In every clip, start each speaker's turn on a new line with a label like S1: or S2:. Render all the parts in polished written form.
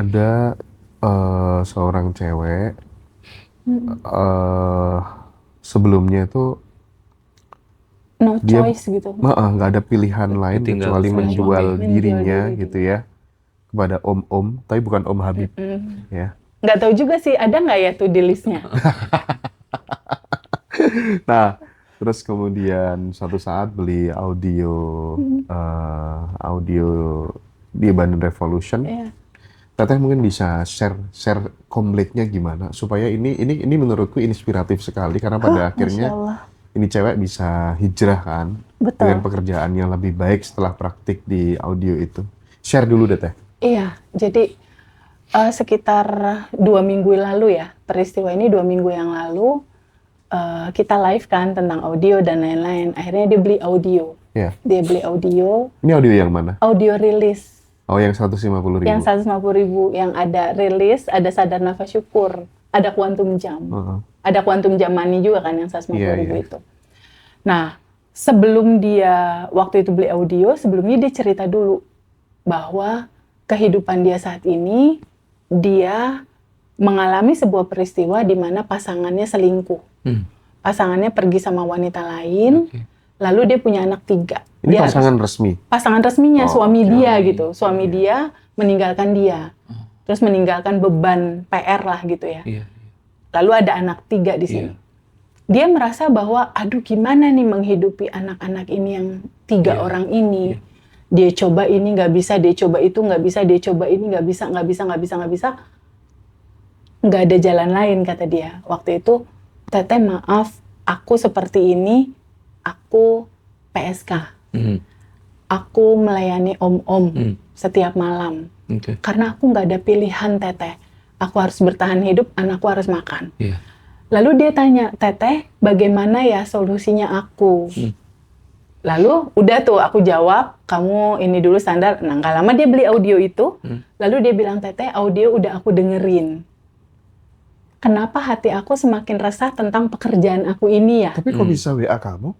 S1: Ada seorang cewek
S2: Mm.
S1: eh sebelumnya itu
S2: No
S1: dia
S2: choice gitu.
S1: nggak ada pilihan lain
S3: Ditinggal
S1: kecuali
S3: sama
S1: menjual
S3: suami.
S2: Menjual
S1: dirinya
S2: diri
S1: gitu
S2: dia.
S1: ya kepada om-om, tapi bukan Om Habib
S2: Mm-mm.
S1: ya.
S2: Nggak tahu juga sih, ada nggak ya tuh di listnya?
S1: Nah, terus kemudian suatu saat beli audio
S2: Mm.
S1: audio di Bandung Revolution.
S2: Iya.
S1: Teteh mungkin bisa share kompletnya gimana supaya ini menurutku inspiratif sekali karena pada
S2: Masya
S1: akhirnya
S2: Allah.
S1: ini cewek bisa hijrah kan dengan
S2: Betul.
S1: pekerjaan yang lebih baik setelah praktik di audio itu. Share dulu deh Teh.
S2: Iya, jadi sekitar 2 minggu lalu ya, peristiwa ini 2 minggu yang lalu, kita live kan tentang audio dan lain-lain. Akhirnya dia beli audio.
S1: Ya.
S2: Dia beli audio,
S1: Ini audio yang mana?
S2: audio rilis.
S1: Oh, yang 150.000.
S2: Yang 150.000, yang ada rilis, ada sadar nafas syukur, ada kuantum jam.
S1: Heeh.
S2: Ada kuantum jam money juga kan yang 150.000
S1: Iya.
S2: itu. Nah, sebelum dia waktu itu beli audio, sebelumnya dia cerita dulu bahwa kehidupan dia saat ini, dia mengalami sebuah peristiwa di mana pasangannya selingkuh. Pasangannya pergi sama wanita lain,
S3: Oke.
S2: lalu dia punya anak 3.
S1: Ini
S2: Dia
S1: pasangan resmi.
S2: pasangan resminya,
S1: Oh,
S2: suami
S1: oke.
S2: dia gitu. Suami dia meninggalkan dia. Terus meninggalkan beban PR lah gitu ya.
S3: Iya.
S2: Lalu ada anak 3 di sini.
S3: Iya.
S2: Dia merasa bahwa, aduh gimana nih menghidupi anak-anak ini yang 3
S3: Iya.
S2: orang ini.
S3: Iya.
S2: Dia coba ini nggak bisa, dia coba itu nggak bisa, dia coba ini nggak bisa. Nggak ada jalan lain kata dia. Waktu itu, Teteh maaf, aku seperti ini, aku PSK. Aku melayani om-om setiap malam.
S3: Oke.
S2: Karena aku nggak ada pilihan, Teteh. Aku harus bertahan hidup, anakku harus makan.
S3: Iya.
S2: Lalu dia tanya, Teteh, bagaimana ya solusinya aku? Lalu udah tuh aku jawab, kamu ini dulu standar. Nah, nggak lama dia beli audio itu. Lalu dia bilang, Teteh, audio udah aku dengerin. Kenapa hati aku semakin resah tentang pekerjaan aku ini ya?
S1: Tapi kok bisa WA kamu?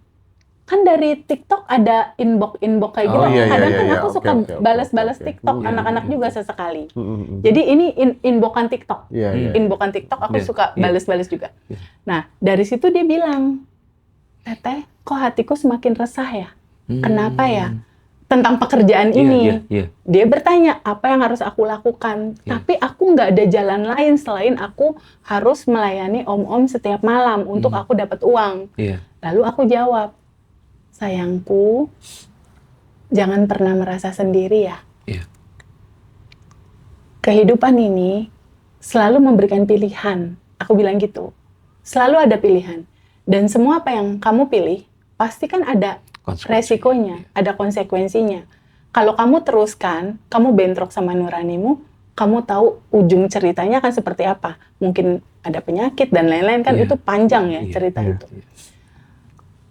S2: Kan dari TikTok ada inbox kayak gitu.
S1: Oh, iya,
S2: Kadang
S1: iya,
S2: kan
S1: iya.
S2: aku
S1: Oke,
S2: suka
S1: oke, oke,
S2: balas-balas
S1: oke.
S2: TikTok,
S1: Iya,
S2: anak-anak
S1: iya,
S2: juga
S1: iya.
S2: sesekali.
S1: Mm-mm.
S2: Jadi ini inboxan TikTok.
S1: Iya, iya.
S2: Inboxan TikTok aku
S3: Iya,
S2: suka
S3: iya.
S2: balas-balas juga.
S3: Iya.
S2: Nah, dari situ dia bilang, Teteh, kok hatiku semakin resah ya? Kenapa ya? Tentang pekerjaan ini.
S3: Iya.
S2: Dia bertanya, apa yang harus aku lakukan?
S3: Iya.
S2: Tapi aku nggak ada jalan lain selain aku harus melayani om-om setiap malam untuk aku dapat uang.
S3: Iya.
S2: Lalu aku jawab, sayangku, jangan pernah merasa sendiri ya.
S3: Iya.
S2: Kehidupan ini selalu memberikan pilihan. Aku bilang gitu. Selalu ada pilihan. Dan semua apa yang kamu pilih, pasti kan ada resikonya, ada konsekuensinya. Kalau kamu teruskan, kamu bentrok sama nuranimu, kamu tahu ujung ceritanya akan seperti apa. Mungkin ada penyakit dan lain-lain kan,
S3: Iya.
S2: itu panjang ya
S3: Iya.
S2: cerita
S1: Iya.
S2: itu.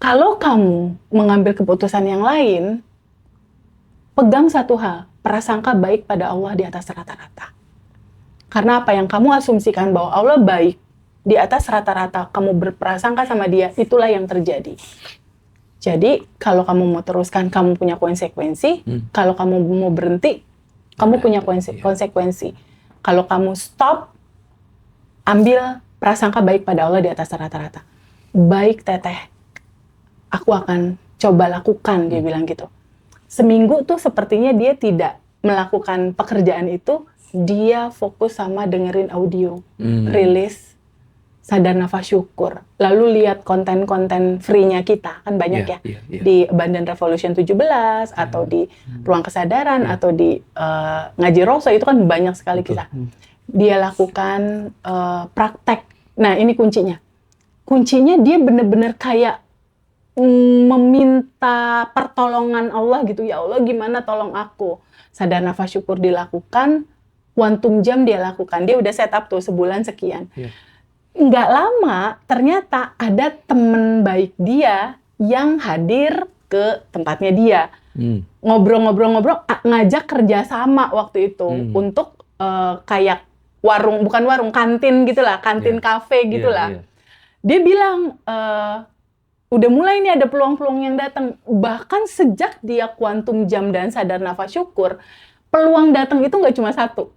S2: Kalau kamu mengambil keputusan yang lain, pegang satu hal, prasangka baik pada Allah di atas rata-rata. Karena apa yang kamu asumsikan bahwa Allah baik, di atas rata-rata kamu berprasangka sama dia, itulah yang terjadi. Jadi, kalau kamu mau teruskan, kamu punya konsekuensi. Kalau kamu mau berhenti, kamu punya konsekuensi. Kalau kamu stop, ambil prasangka baik pada Allah di atas rata-rata. Baik, Teteh. Aku akan coba lakukan, dia bilang gitu. Seminggu tuh sepertinya dia tidak melakukan pekerjaan itu, dia fokus sama dengerin audio, rilis, sadar nafas syukur. Lalu lihat konten-konten free-nya kita, kan banyak
S3: Iya,
S2: ya.
S3: iya.
S2: Di Abundant Revolution 17, atau di Ruang Kesadaran, atau di Ngaji Rosa, itu kan banyak sekali kita. Dia lakukan praktek. Nah, ini kuncinya. Kuncinya dia benar-benar kayak meminta pertolongan Allah gitu. Ya Allah, gimana tolong aku? Sadar nafas syukur dilakukan, kuantum jam dia lakukan. Dia udah set up tuh sebulan sekian.
S3: Iya.
S2: Nggak lama, ternyata ada temen baik dia yang hadir ke tempatnya dia. Ngobrol-ngobrol, ngajak kerjasama waktu itu untuk kayak warung, bukan warung, kantin gitulah, kantin kafe gitulah.
S3: Iya.
S2: Dia bilang, udah mulai nih ada peluang-peluang yang datang. Bahkan sejak dia kuantum jam dan sadar nafas syukur, peluang datang itu nggak cuma satu.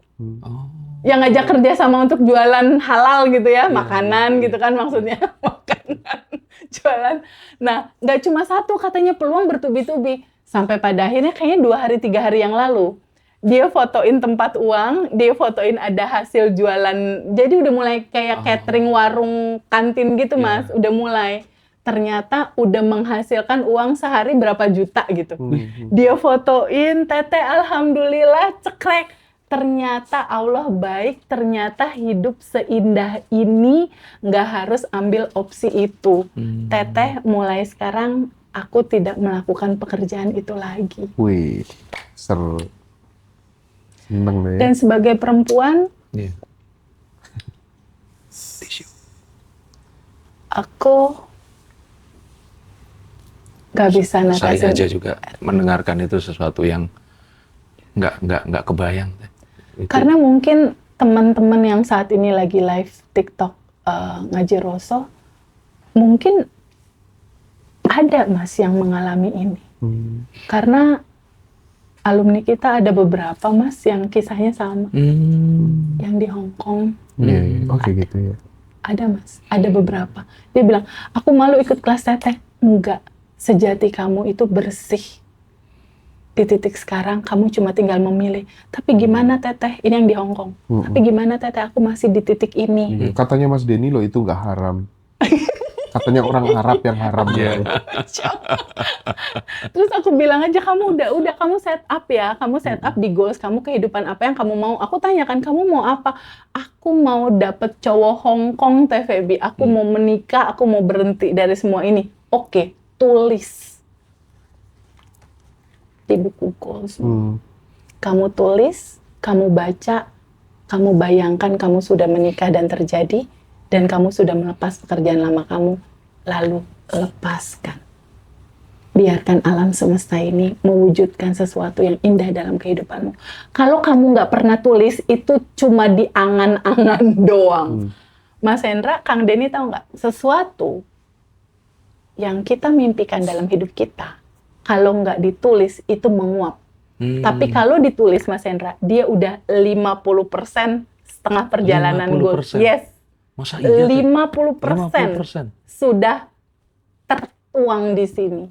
S3: Oh.
S2: Yang ngajak kerja sama untuk jualan halal gitu ya,
S3: Iya,
S2: makanan
S3: iya.
S2: gitu kan maksudnya, makanan, jualan. Nah, nggak cuma satu, katanya peluang bertubi-tubi. Sampai pada akhirnya kayaknya 2 hari 3 hari yang lalu, dia fotoin tempat uang, dia fotoin ada hasil jualan. Jadi udah mulai kayak catering warung kantin gitu Mas, udah mulai. Ternyata udah menghasilkan uang sehari berapa juta gitu. Dia fotoin, Teteh alhamdulillah cekrek. Ternyata Allah baik, ternyata hidup seindah ini, nggak harus ambil opsi itu. Teteh mulai sekarang aku tidak melakukan pekerjaan itu lagi.
S1: Wih, seru. Seneng deh.
S2: Dan sebagai perempuan,
S3: Iya.
S2: aku nggak bisa
S3: Saya
S2: natasin.
S3: aja juga mendengarkan itu sesuatu yang nggak kebayang. Itu.
S2: Karena mungkin teman-teman yang saat ini lagi live TikTok ngaji Roso, mungkin ada Mas yang mengalami ini. Karena alumni kita ada beberapa Mas yang kisahnya sama, yang di Hong Kong.
S1: Iya, oke gitu ya.
S2: Ada Mas, ada beberapa. Dia bilang, aku malu ikut kelas Teteh. Enggak, sejati kamu itu bersih. Di titik sekarang kamu cuma tinggal memilih. Tapi gimana Teteh? Ini yang di Hong Kong. Tapi gimana Teteh? Aku masih di titik ini.
S1: Katanya Mas Denny loh itu nggak haram. Katanya orang Arab yang haram ya.
S2: Terus aku bilang aja, kamu udah kamu set up ya. Kamu set up di goals kamu, kehidupan apa yang kamu mau. Aku tanyakan, kamu mau apa? Aku mau dapet cowok Hong Kong, Teh Feby. Aku mau menikah, aku mau berhenti dari semua ini. Oke, tulis di buku goals. Kamu tulis, kamu baca, kamu bayangkan kamu sudah menikah dan terjadi, dan kamu sudah melepas pekerjaan lama kamu, lalu lepaskan. Biarkan alam semesta ini mewujudkan sesuatu yang indah dalam kehidupanmu. Kalau kamu nggak pernah tulis, itu cuma di angan-angan doang. Mas Hendra, Kang Denny tahu nggak? Sesuatu yang kita mimpikan dalam hidup kita, kalau nggak ditulis, itu menguap. Tapi kalau ditulis, Mas Hendra, dia udah 50% setengah perjalanan goals.
S3: 50%?
S2: Yes.
S3: Masa iya?
S2: 50% sudah tertuang di sini.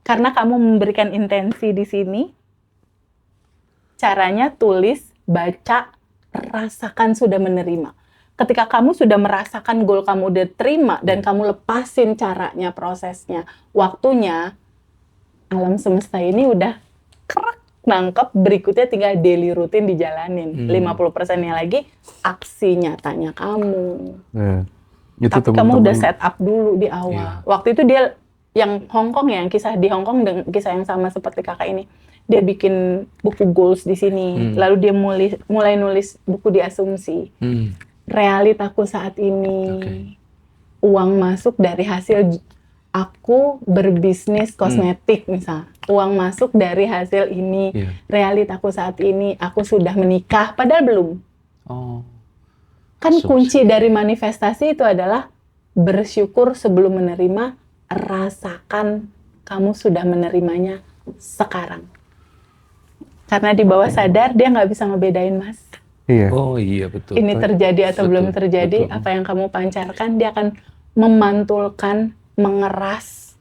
S2: Karena kamu memberikan intensi di sini, caranya tulis, baca, rasakan sudah menerima. Ketika kamu sudah merasakan goal kamu udah terima, dan kamu lepasin caranya, prosesnya, waktunya, alam semesta ini udah kerak nangkep, berikutnya tinggal daily rutin dijalanin. 50%-nya lagi aksi nyatanya kamu.
S1: Itu
S2: Tapi kamu udah set up dulu di awal. Waktu itu dia yang Hong Kong ya, yang kisah di Hong Kong dengan kisah yang sama seperti kakak ini. Dia bikin buku goals di sini, lalu dia mulai nulis buku di asumsi. Realitaku saat ini, uang masuk dari hasil aku berbisnis kosmetik misal, uang masuk dari hasil ini, realitaku saat ini, aku sudah menikah, padahal belum. Kan kunci dari manifestasi itu adalah bersyukur sebelum menerima, rasakan kamu sudah menerimanya sekarang. Karena di bawah sadar dia nggak bisa ngebedain Mas.
S1: Iya.
S3: Oh iya betul.
S2: Ini terjadi atau
S3: Betul,
S2: belum terjadi,
S3: betul.
S2: apa yang kamu pancarkan, dia akan memantulkan, mengeras.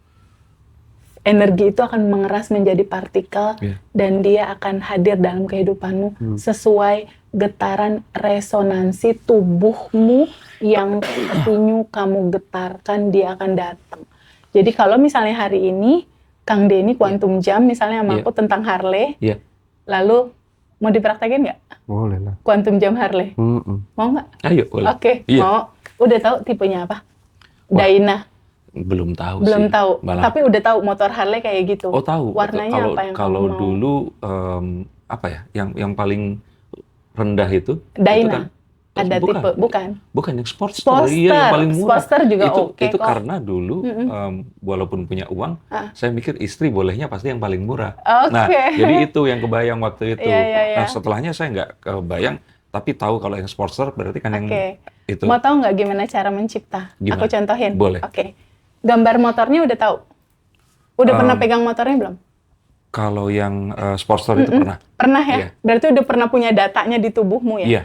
S2: Energi itu akan mengeras menjadi partikel, dan dia akan hadir dalam kehidupanmu sesuai getaran resonansi tubuhmu yang continue kamu getarkan, dia akan datang. Jadi kalau misalnya hari ini Kang Denny Quantum Jam misalnya sama aku tentang Harley, lalu mau dipraktekin nggak?
S1: Boleh lah.
S2: Quantum Jam Harley. Mau nggak?
S3: Ayo boleh.
S2: Oke,
S3: Iya.
S2: mau. Udah tahu tipenya apa?
S3: Wah,
S2: Dyna.
S3: Belum tahu
S2: Belum
S3: sih.
S2: tahu.
S3: Malah.
S2: Tapi udah tahu motor Harley kayak gitu.
S3: Oh tahu.
S2: Warnanya apa yang
S3: kalau
S2: kamu mau?
S3: dulu apa ya? Yang paling rendah itu?
S2: Dyna.
S3: Itu kan,
S2: Ada tipe, bukan.
S3: Bukan yang Sportster.
S2: Sportster.
S3: Iya, yang paling murah.
S2: Sportster juga oke
S3: Itu
S2: kok.
S3: karena dulu walaupun punya uang, saya mikir istri bolehnya pasti yang paling murah.
S2: Oke.
S3: Nah, jadi itu yang kebayang waktu itu.
S2: Iya.
S3: Nah, setelahnya saya nggak kebayang, tapi tahu kalau yang Sportster berarti kan yang itu.
S2: Mau tahu nggak gimana cara mencipta?
S3: Gimana?
S2: Aku contohin.
S3: Boleh.
S2: Oke. Gambar motornya udah tahu? Udah pernah pegang motornya belum?
S3: Kalau yang Sportster itu pernah.
S2: Pernah ya?
S3: Iya.
S2: Berarti udah pernah punya datanya di tubuhmu ya?
S3: Iya.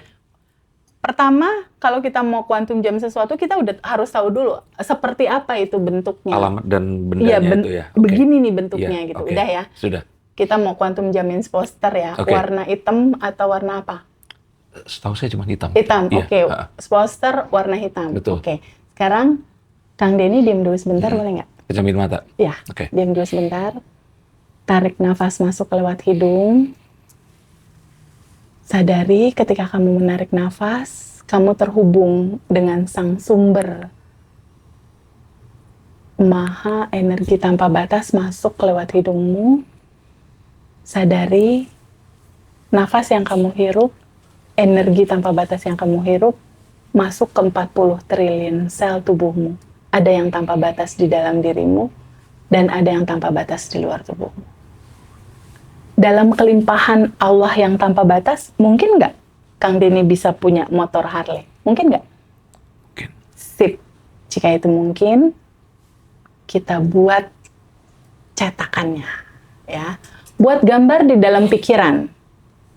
S2: Pertama, kalau kita mau quantum jam sesuatu, kita udah harus tahu dulu seperti apa itu bentuknya.
S3: Alamat dan
S2: Iya,
S3: bendanya itu ya. Oke.
S2: begini nih bentuknya
S3: Iya,
S2: gitu.
S3: oke.
S2: Udah ya.
S3: Sudah.
S2: Kita mau quantum jamin Sportster ya.
S3: Oke.
S2: Warna hitam atau warna apa?
S3: Setahu saya cuma hitam.
S2: Hitam,
S3: Iya.
S2: oke. Sportster warna hitam.
S3: Betul.
S2: Oke. Sekarang Kang Denny diam dulu sebentar, boleh nggak?
S3: Kejamin mata.
S2: Ya,
S3: Oke.
S2: diam dulu sebentar. Tarik nafas masuk lewat hidung. Sadari ketika kamu menarik nafas, kamu terhubung dengan sang sumber. Maha energi tanpa batas masuk lewat hidungmu. Sadari nafas yang kamu hirup, energi tanpa batas yang kamu hirup, masuk ke 40 triliun sel tubuhmu. Ada yang tanpa batas di dalam dirimu, dan ada yang tanpa batas di luar tubuhmu. Dalam kelimpahan Allah yang tanpa batas, mungkin nggak Kang Denny bisa punya motor Harley? Mungkin nggak?
S3: Mungkin.
S2: Sip. Jika itu mungkin, kita buat cetakannya, ya. Buat gambar di dalam pikiran,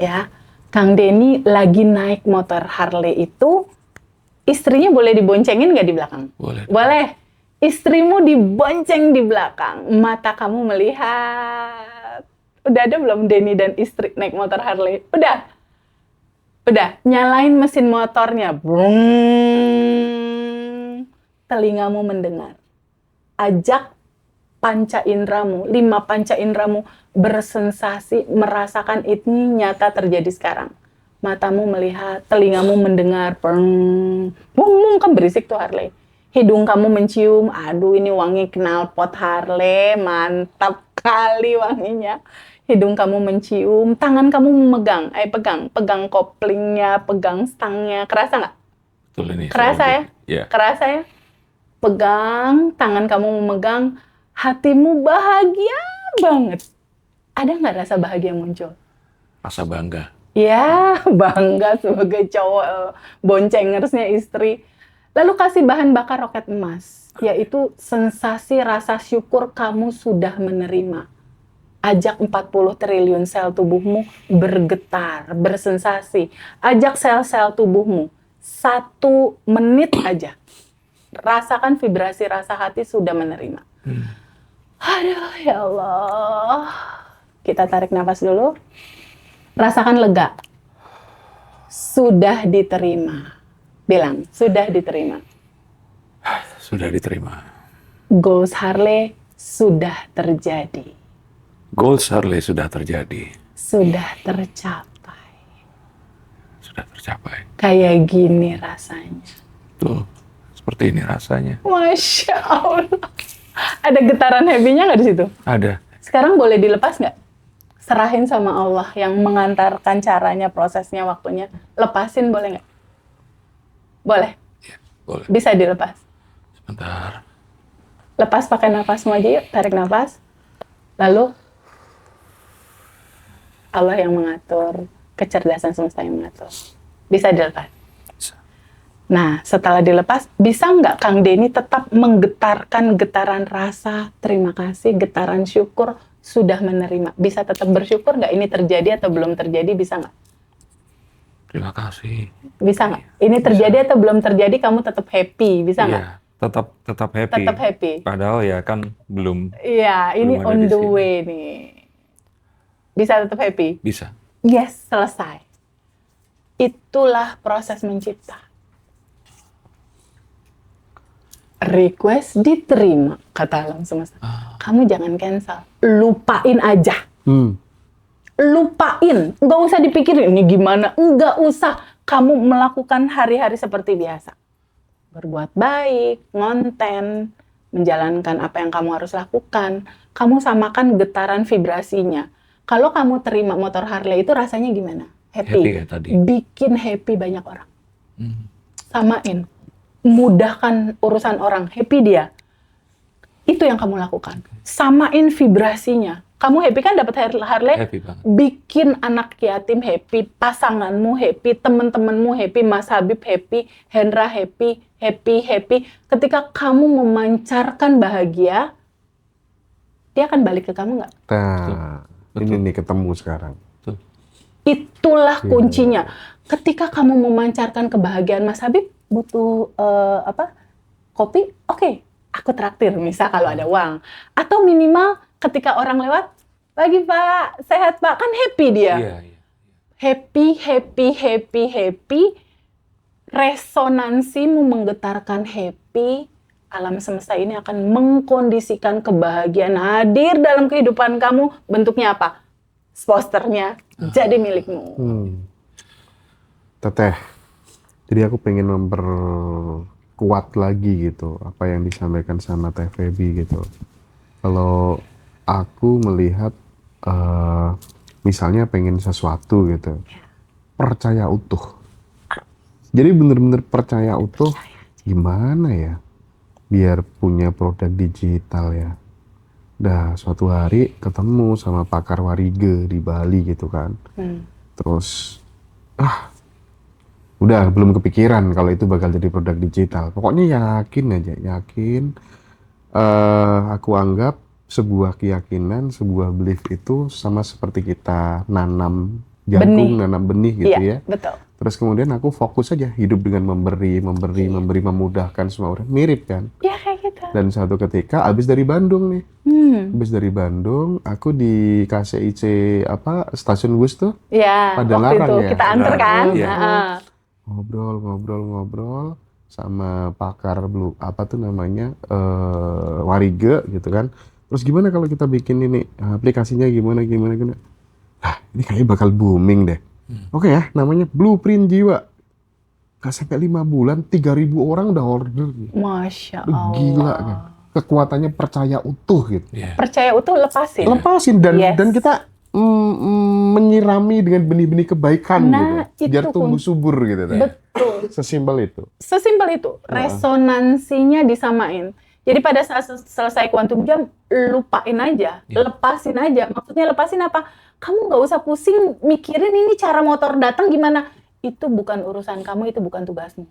S2: ya. Kang Denny lagi naik motor Harley itu, istrinya boleh diboncengin nggak di belakang?
S3: Boleh.
S2: Boleh. Istrimu dibonceng di belakang, mata kamu melihat. Udah ada belum Denny dan istri naik motor Harley? Udah. Udah, nyalain mesin motornya. Brung. Telingamu mendengar. Ajak panca indramu, 5 panca indramu bersensasi, merasakan ini nyata terjadi sekarang. Matamu melihat, telingamu mendengar. Brung. Bung, kan berisik tuh Harley. Hidung kamu mencium, aduh ini wangi knalpot Harley, mantap kali wanginya. Hidung kamu mencium, tangan kamu memegang, pegang koplingnya, pegang stangnya, kerasa nggak?
S3: Betul ini.
S2: Kerasa ya?
S3: Iya.
S2: Kerasa ya? Pegang, tangan kamu memegang, hatimu bahagia banget. Ada nggak rasa bahagia muncul?
S3: Rasa bangga.
S2: Ya, bangga sebagai cowok boncengersnya istri. Lalu kasih bahan bakar roket emas, yaitu sensasi rasa syukur kamu sudah menerima. Ajak 40 triliun sel tubuhmu bergetar, bersensasi. Ajak sel-sel tubuhmu 1 menit aja. Rasakan vibrasi rasa hati sudah menerima. Aduh, ya Allah. Kita tarik nafas dulu. Rasakan lega. Sudah diterima. Bilang, sudah diterima.
S3: Sudah diterima.
S2: Goals Harley sudah terjadi.
S3: Goals Harley sudah terjadi.
S2: Sudah tercapai.
S3: Sudah tercapai.
S2: Kayak gini rasanya.
S3: Tuh, seperti ini rasanya.
S2: Masya Allah. Ada getaran happy-nya nggak di situ?
S3: Ada.
S2: Sekarang boleh dilepas nggak? Serahin sama Allah yang mengantarkan caranya, prosesnya, waktunya. Lepasin boleh nggak? Boleh.
S3: Ya, boleh.
S2: Bisa dilepas.
S3: Sebentar.
S2: Lepas pakai nafasmu aja yuk. Tarik nafas. Lalu Allah yang mengatur, kecerdasan semesta yang mengatur. Bisa dilepas.
S3: Bisa.
S2: Nah, setelah dilepas, bisa nggak Kang Denny tetap menggetarkan getaran rasa, terima kasih, getaran syukur, sudah menerima? Bisa tetap bersyukur nggak ini terjadi atau belum terjadi, bisa nggak?
S3: Terima kasih.
S2: Bisa nggak? Ini terjadi atau belum terjadi, kamu tetap happy, bisa nggak?
S3: Iya, tetap happy.
S2: Tetap happy.
S3: Padahal ya kan belum
S2: Iya, ini
S3: Belum ada
S2: on
S3: di
S2: the
S3: sini.
S2: way nih. Bisa tetap happy?
S3: bisa.
S2: Yes, selesai. Itulah proses mencipta. Request diterima, kata alam semesta. Kamu jangan cancel, lupain aja. Lupain, nggak usah dipikirin ini gimana, nggak usah. Kamu melakukan hari-hari seperti biasa. Berbuat baik, ngonten, menjalankan apa yang kamu harus lakukan. Kamu samakan getaran vibrasinya. Kalau kamu terima motor Harley itu rasanya gimana?
S3: Happy
S2: Happy.
S3: kayak tadi.
S2: Bikin happy banyak orang.
S3: Hmm.
S2: Samain. Mudahkan urusan orang. Happy dia. Itu yang kamu lakukan. Samain vibrasinya. Kamu happy kan dapat Harley?
S3: Happy banget.
S2: Bikin anak yatim happy, pasanganmu happy, teman-temanmu happy, Mas Habib happy, Hendra happy, happy. Ketika kamu memancarkan bahagia, dia akan balik ke kamu nggak?
S1: Nah, Ini nih ketemu sekarang.
S2: Itulah kuncinya. Ketika kamu memancarkan kebahagiaan, Mas Habib butuh kopi, oke, aku traktir misal kalau ada uang. Atau minimal ketika orang lewat, pagi Pak, sehat Pak, kan happy dia.
S3: Iya.
S2: Happy. Resonansimu menggetarkan happy, alam semesta ini akan mengkondisikan kebahagiaan hadir dalam kehidupan kamu. Bentuknya apa? Posternya jadi milikmu.
S1: Teteh, jadi aku pengen memperkuat lagi gitu apa yang disampaikan sama Teh Feby gitu. Kalau aku melihat misalnya pengen sesuatu gitu, percaya utuh. Jadi bener-bener percaya utuh, gimana ya biar punya produk digital ya. Dah suatu hari ketemu sama pakar Warige di Bali gitu kan. Terus udah belum kepikiran kalau itu bakal jadi produk digital. Pokoknya yakin aja, yakin. Aku anggap sebuah keyakinan, sebuah belief itu sama seperti kita nanam jagung, nanam benih gitu ya.
S2: Betul.
S1: Terus kemudian aku fokus aja hidup dengan memberi, memudahkan semua orang. Mirip kan?
S2: Ya kayak gitu.
S1: Dan suatu ketika abis dari Bandung nih. Abis dari Bandung, aku di KCIC stasiun bus tuh.
S2: Iya,
S1: pada
S2: waktu
S1: larang
S2: itu
S1: ya.
S2: kita antar kan.
S3: Iya.
S1: Ngobrol sama pakar Warige gitu kan. Terus gimana kalau kita bikin ini aplikasinya gimana? Nah, ini kayaknya bakal booming deh. Oke ya, namanya Blueprint Jiwa. Gak sampai 5 bulan, 3.000 orang udah order.
S2: Masya Allah.
S1: Gila kan. Kekuatannya percaya utuh gitu.
S3: Iya.
S2: Percaya utuh
S1: Lepasin dan
S2: Yes.
S1: dan kita menyirami dengan benih-benih kebaikan
S2: Nah,
S1: gitu. Biar
S2: itu
S1: tumbuh subur gitu.
S2: Betul.
S1: Sesimpel itu.
S2: Sesimpel itu. Resonansinya disamain. Jadi pada saat selesai kuantum jam, lupain aja. Lepasin aja. Maksudnya lepasin apa? Kamu nggak usah pusing mikirin ini cara motor datang gimana. Itu bukan urusan kamu, itu bukan tugasmu.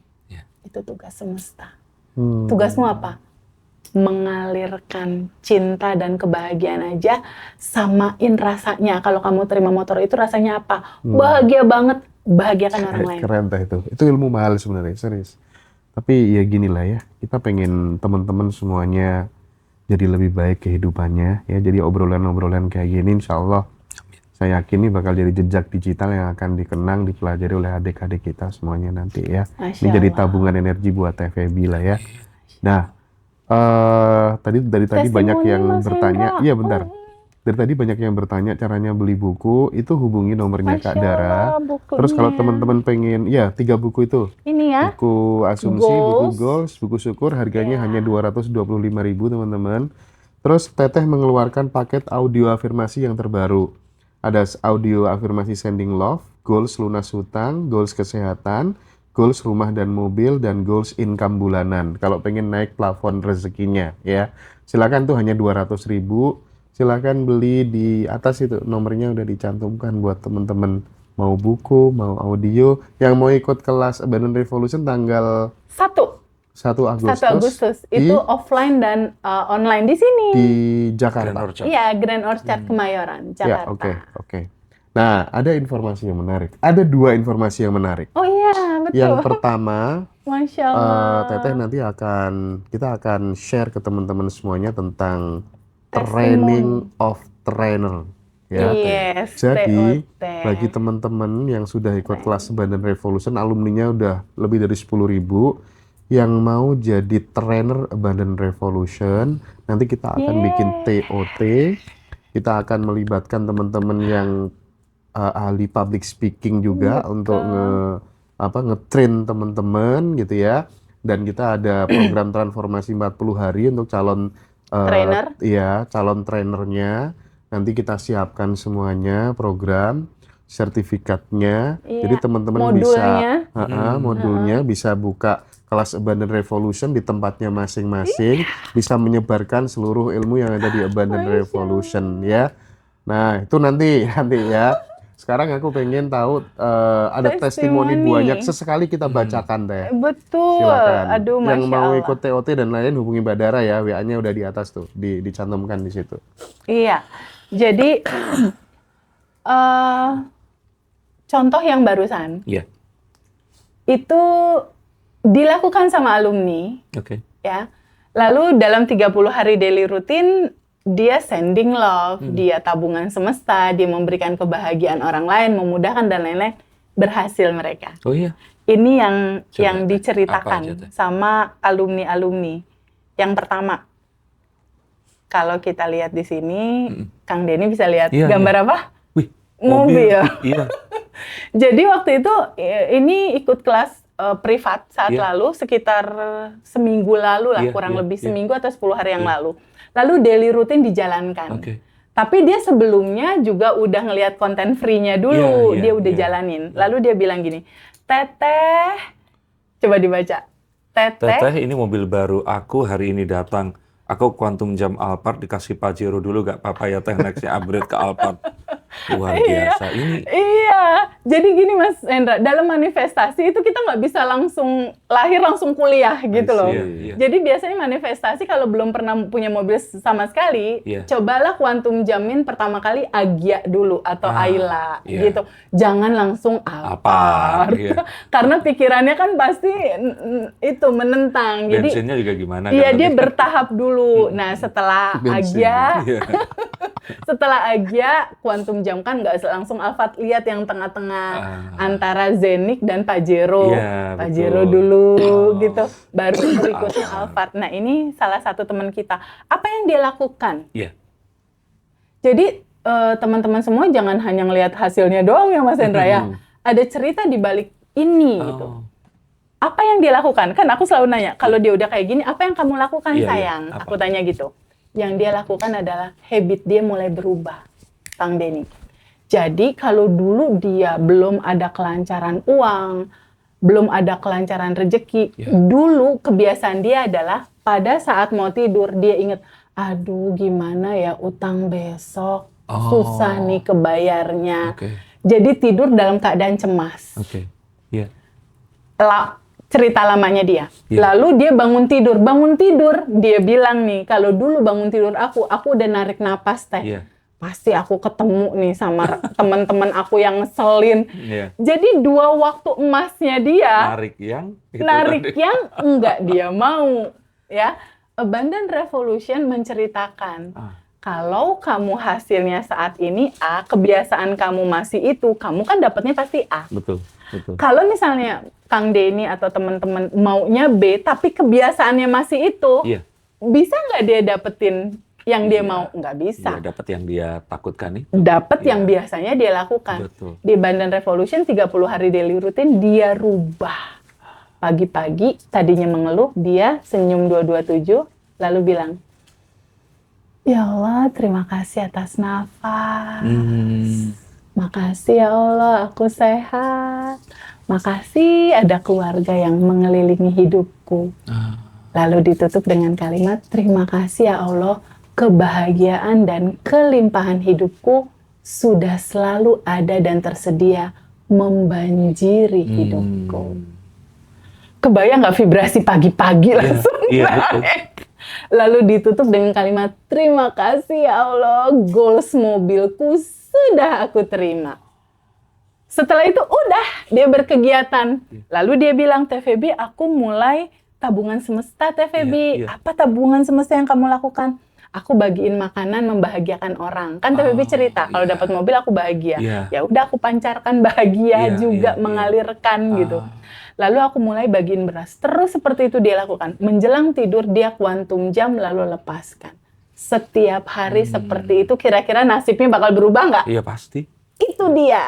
S2: Itu tugas semesta. Tugasmu apa? Mengalirkan cinta dan kebahagiaan aja, samain rasanya. Kalau kamu terima motor itu rasanya apa? Bahagia banget, bahagiakan orang lain.
S1: Keren Teh itu. Itu ilmu mahal sebenarnya, serius. Tapi ya gini lah ya, kita pengen teman-teman semuanya jadi lebih baik kehidupannya ya. Jadi obrolan-obrolan kayak gini insya Allah saya yakin ini bakal jadi jejak digital yang akan dikenang, dipelajari oleh adik-adik kita semuanya nanti ya.
S2: Masya
S1: Ini jadi
S2: Allah.
S1: tabungan energi buat Teh Feby lah ya. Nah, dari tadi banyak yang
S2: Mas
S1: bertanya.
S2: Hendra.
S1: Iya bentar. Dari tadi banyak yang bertanya caranya beli buku, itu hubungi nomornya Kak
S2: Masya
S1: Dara.
S2: Allah,
S1: Terus kalau
S2: bukunya.
S1: teman-teman pengen, ya 3 buku itu.
S2: Ini ya.
S1: Buku asumsi, buku
S2: Goals.
S1: goals, buku syukur, harganya
S2: Ya.
S1: hanya 225.000 teman-teman. Terus Teteh mengeluarkan paket audio afirmasi yang terbaru. Ada audio afirmasi sending love, goals lunas hutang, goals kesehatan, goals rumah dan mobil, dan goals income bulanan. Kalau pengen naik plafon rezekinya ya. Silakan tuh hanya 200.000. Silakan beli di atas itu, nomornya udah dicantumkan buat teman-teman mau buku, mau audio, yang mau ikut kelas Abundant Revolution tanggal 1 Agustus,
S2: 1 Agustus.
S1: di,
S2: Itu offline dan online di sini.
S1: di Jakarta.
S3: Grand Orchard.
S2: Iya, Grand Orchard Kemayoran,
S1: Ya,
S2: Jakarta.
S1: oke. Nah, ada informasi yang menarik. Ada 2 informasi yang menarik.
S2: Oh iya, betul.
S1: Yang pertama,
S2: Masya Allah.
S1: Teteh nanti kita akan share ke teman-teman semuanya tentang
S2: Testimoni.
S1: training of trainer. Ya.
S2: Yes,
S1: Jadi,
S2: TOT.
S1: bagi teman-teman yang sudah ikut kelas Abundant Revolution, alumninya udah lebih dari 10.000, yang mau jadi trainer Abundant Revolution, nanti kita akan bikin TOT, kita akan melibatkan teman-teman yang ahli public speaking juga untuk nge-train teman-teman gitu ya. Dan kita ada program transformasi 40 hari untuk calon
S2: Trainer.
S1: Iya, calon trainernya. Nanti kita siapkan semuanya, program, sertifikatnya.
S2: Iya,
S1: Jadi teman-teman
S2: modulnya.
S1: bisa modulnya bisa buka kelas Abundant Revolution di tempatnya masing-masing, bisa menyebarkan seluruh ilmu yang ada di Abundant Revolution ya. Nah, itu nanti ya. Sekarang aku pengen tahu ada testimoni banyak, sesekali kita bacakan Teh.
S2: Betul.
S1: Silakan.
S2: Aduh,
S1: Yang
S2: Masya
S1: mau
S2: Allah.
S1: ikut TOT dan lain hubungi Mbak Dara ya, WA-nya udah di atas tuh, dicantumkan di situ.
S2: Iya. Jadi Eh, contoh yang barusan
S3: Iya.
S2: itu dilakukan sama alumni,
S3: Oke.
S2: ya. Lalu dalam 30 hari daily routine dia sending love, dia tabungan semesta, dia memberikan kebahagiaan orang lain, memudahkan dan lain-lain, berhasil mereka.
S3: Oh iya.
S2: Ini
S3: Coba,
S2: yang
S3: apa aja,
S2: diceritakan
S3: Teh?
S2: sama alumni-alumni. Yang pertama, kalau kita lihat di sini, Kang Denny bisa lihat
S3: Iya,
S2: gambar apa?
S3: Wih,
S2: Mobil.
S3: Iya.
S2: Jadi waktu itu ini ikut kelas privat saat
S3: Iya.
S2: lalu, sekitar seminggu lalu lah,
S3: Iya,
S2: kurang
S3: iya,
S2: lebih
S3: iya.
S2: seminggu atau 10 hari yang
S3: Iya.
S2: lalu. Lalu daily routine dijalankan.
S3: Oke.
S2: Tapi dia sebelumnya juga udah ngelihat konten free-nya dulu,
S3: Iya, iya,
S2: dia udah
S3: iya.
S2: jalanin. Lalu dia bilang gini, Teteh, coba dibaca. Teteh,
S3: Teteh, ini mobil baru aku hari ini datang. Aku Quantum Jam Alphard dikasih Pajero dulu gak apa-apa ya Teh, nextnya upgrade ke Alphard. Luar biasa. Ini
S2: iya. Jadi gini Mas Hendra, dalam manifestasi itu kita nggak bisa langsung lahir langsung kuliah gitu loh.
S3: Iya, iya.
S2: Jadi biasanya manifestasi kalau belum pernah punya mobil sama sekali,
S3: Iya.
S2: cobalah Quantum Jamin pertama kali Agya dulu atau Ayla
S3: iya.
S2: gitu. Jangan langsung Alphard.
S3: Iya.
S2: Karena pikirannya kan pasti itu menentang. Jadi
S3: bensinnya juga gimana
S2: iya,
S3: kan?
S2: dia bertahap dulu. Nah, setelah
S1: Bensin.
S2: Agya,
S3: Iya.
S2: setelah Agya, Quantum Jam kan nggak langsung Alphard, lihat yang tengah-tengah antara Zenik dan Pajero.
S3: Iya,
S2: Pajero
S3: betul.
S2: dulu gitu, baru berikutnya Alphard. Nah, ini salah satu teman kita. Apa yang dia lakukan?
S3: Iya.
S2: Jadi teman-teman semua jangan hanya ngelihat hasilnya doang ya Mas Hendra ya. Ada cerita di balik ini gitu.
S3: Oh.
S2: Apa yang dia lakukan? Kan aku selalu nanya, kalau dia udah kayak gini, apa yang kamu lakukan
S3: Iya, iya.
S2: sayang?
S3: Apa?
S2: Aku tanya gitu. Yang dia lakukan adalah habit dia mulai berubah, Kang Denny. Jadi kalau dulu dia belum ada kelancaran uang, belum ada kelancaran rezeki,
S3: Iya.
S2: dulu kebiasaan dia adalah pada saat mau tidur dia ingat, aduh gimana ya utang besok,
S3: Oh.
S2: susah nih kebayarnya.
S3: Oke.
S2: Jadi tidur dalam keadaan cemas.
S3: Oke. Iya.
S2: Cerita lamanya dia.
S3: Iya.
S2: Lalu dia bangun tidur, dia bilang nih, kalau dulu bangun tidur aku udah narik napas Teh.
S3: Iya.
S2: Pasti aku ketemu nih sama teman-teman aku yang ngeselin.
S3: Iya.
S2: Jadi 2 waktu emasnya dia,
S3: Narik yang itu
S2: narik
S3: tadi.
S2: yang enggak dia mau. Ya, Abundant Revolution menceritakan, kalau kamu hasilnya saat ini A, kebiasaan kamu masih itu, kamu kan dapatnya pasti A.
S3: Betul, betul.
S2: Kalau misalnya Kang Denny atau teman-teman maunya B, tapi kebiasaannya masih itu,
S3: Iya.
S2: bisa nggak dia dapetin yang dia mau? Nggak bisa.
S3: Iya, dapat yang dia takutkan nih.
S2: Dapat
S3: Iya.
S2: yang biasanya dia lakukan.
S3: Betul.
S2: Di Abundant Revolution 30 hari daily routine dia rubah. Pagi-pagi tadinya mengeluh, dia senyum 227 lalu bilang, ya Allah terima kasih atas nafas. Makasih ya Allah aku sehat. Makasih ada keluarga yang mengelilingi hidupku. Lalu ditutup dengan kalimat, terima kasih ya Allah, kebahagiaan dan kelimpahan hidupku sudah selalu ada dan tersedia membanjiri hidupku. Kebayang nggak vibrasi pagi-pagi langsung
S3: iya, betul.
S2: naik. Lalu ditutup dengan kalimat, terima kasih ya Allah, goals mobilku sudah aku terima. Setelah itu udah dia berkegiatan. Lalu dia bilang, TVB aku mulai tabungan semesta TVB.
S3: Iya.
S2: Apa tabungan semesta yang kamu lakukan? Aku bagiin makanan membahagiakan orang. Kan TVB cerita, kalau dapat mobil aku bahagia.
S3: Iya.
S2: Ya udah aku pancarkan bahagia
S3: Iya,
S2: juga,
S3: iya, iya.
S2: mengalirkan gitu. Lalu aku mulai bagiin beras. Terus seperti itu dia lakukan. Menjelang tidur dia quantum jam lalu lepaskan. Setiap hari seperti itu, kira-kira nasibnya bakal berubah nggak?
S3: Iya pasti.
S2: Itu dia.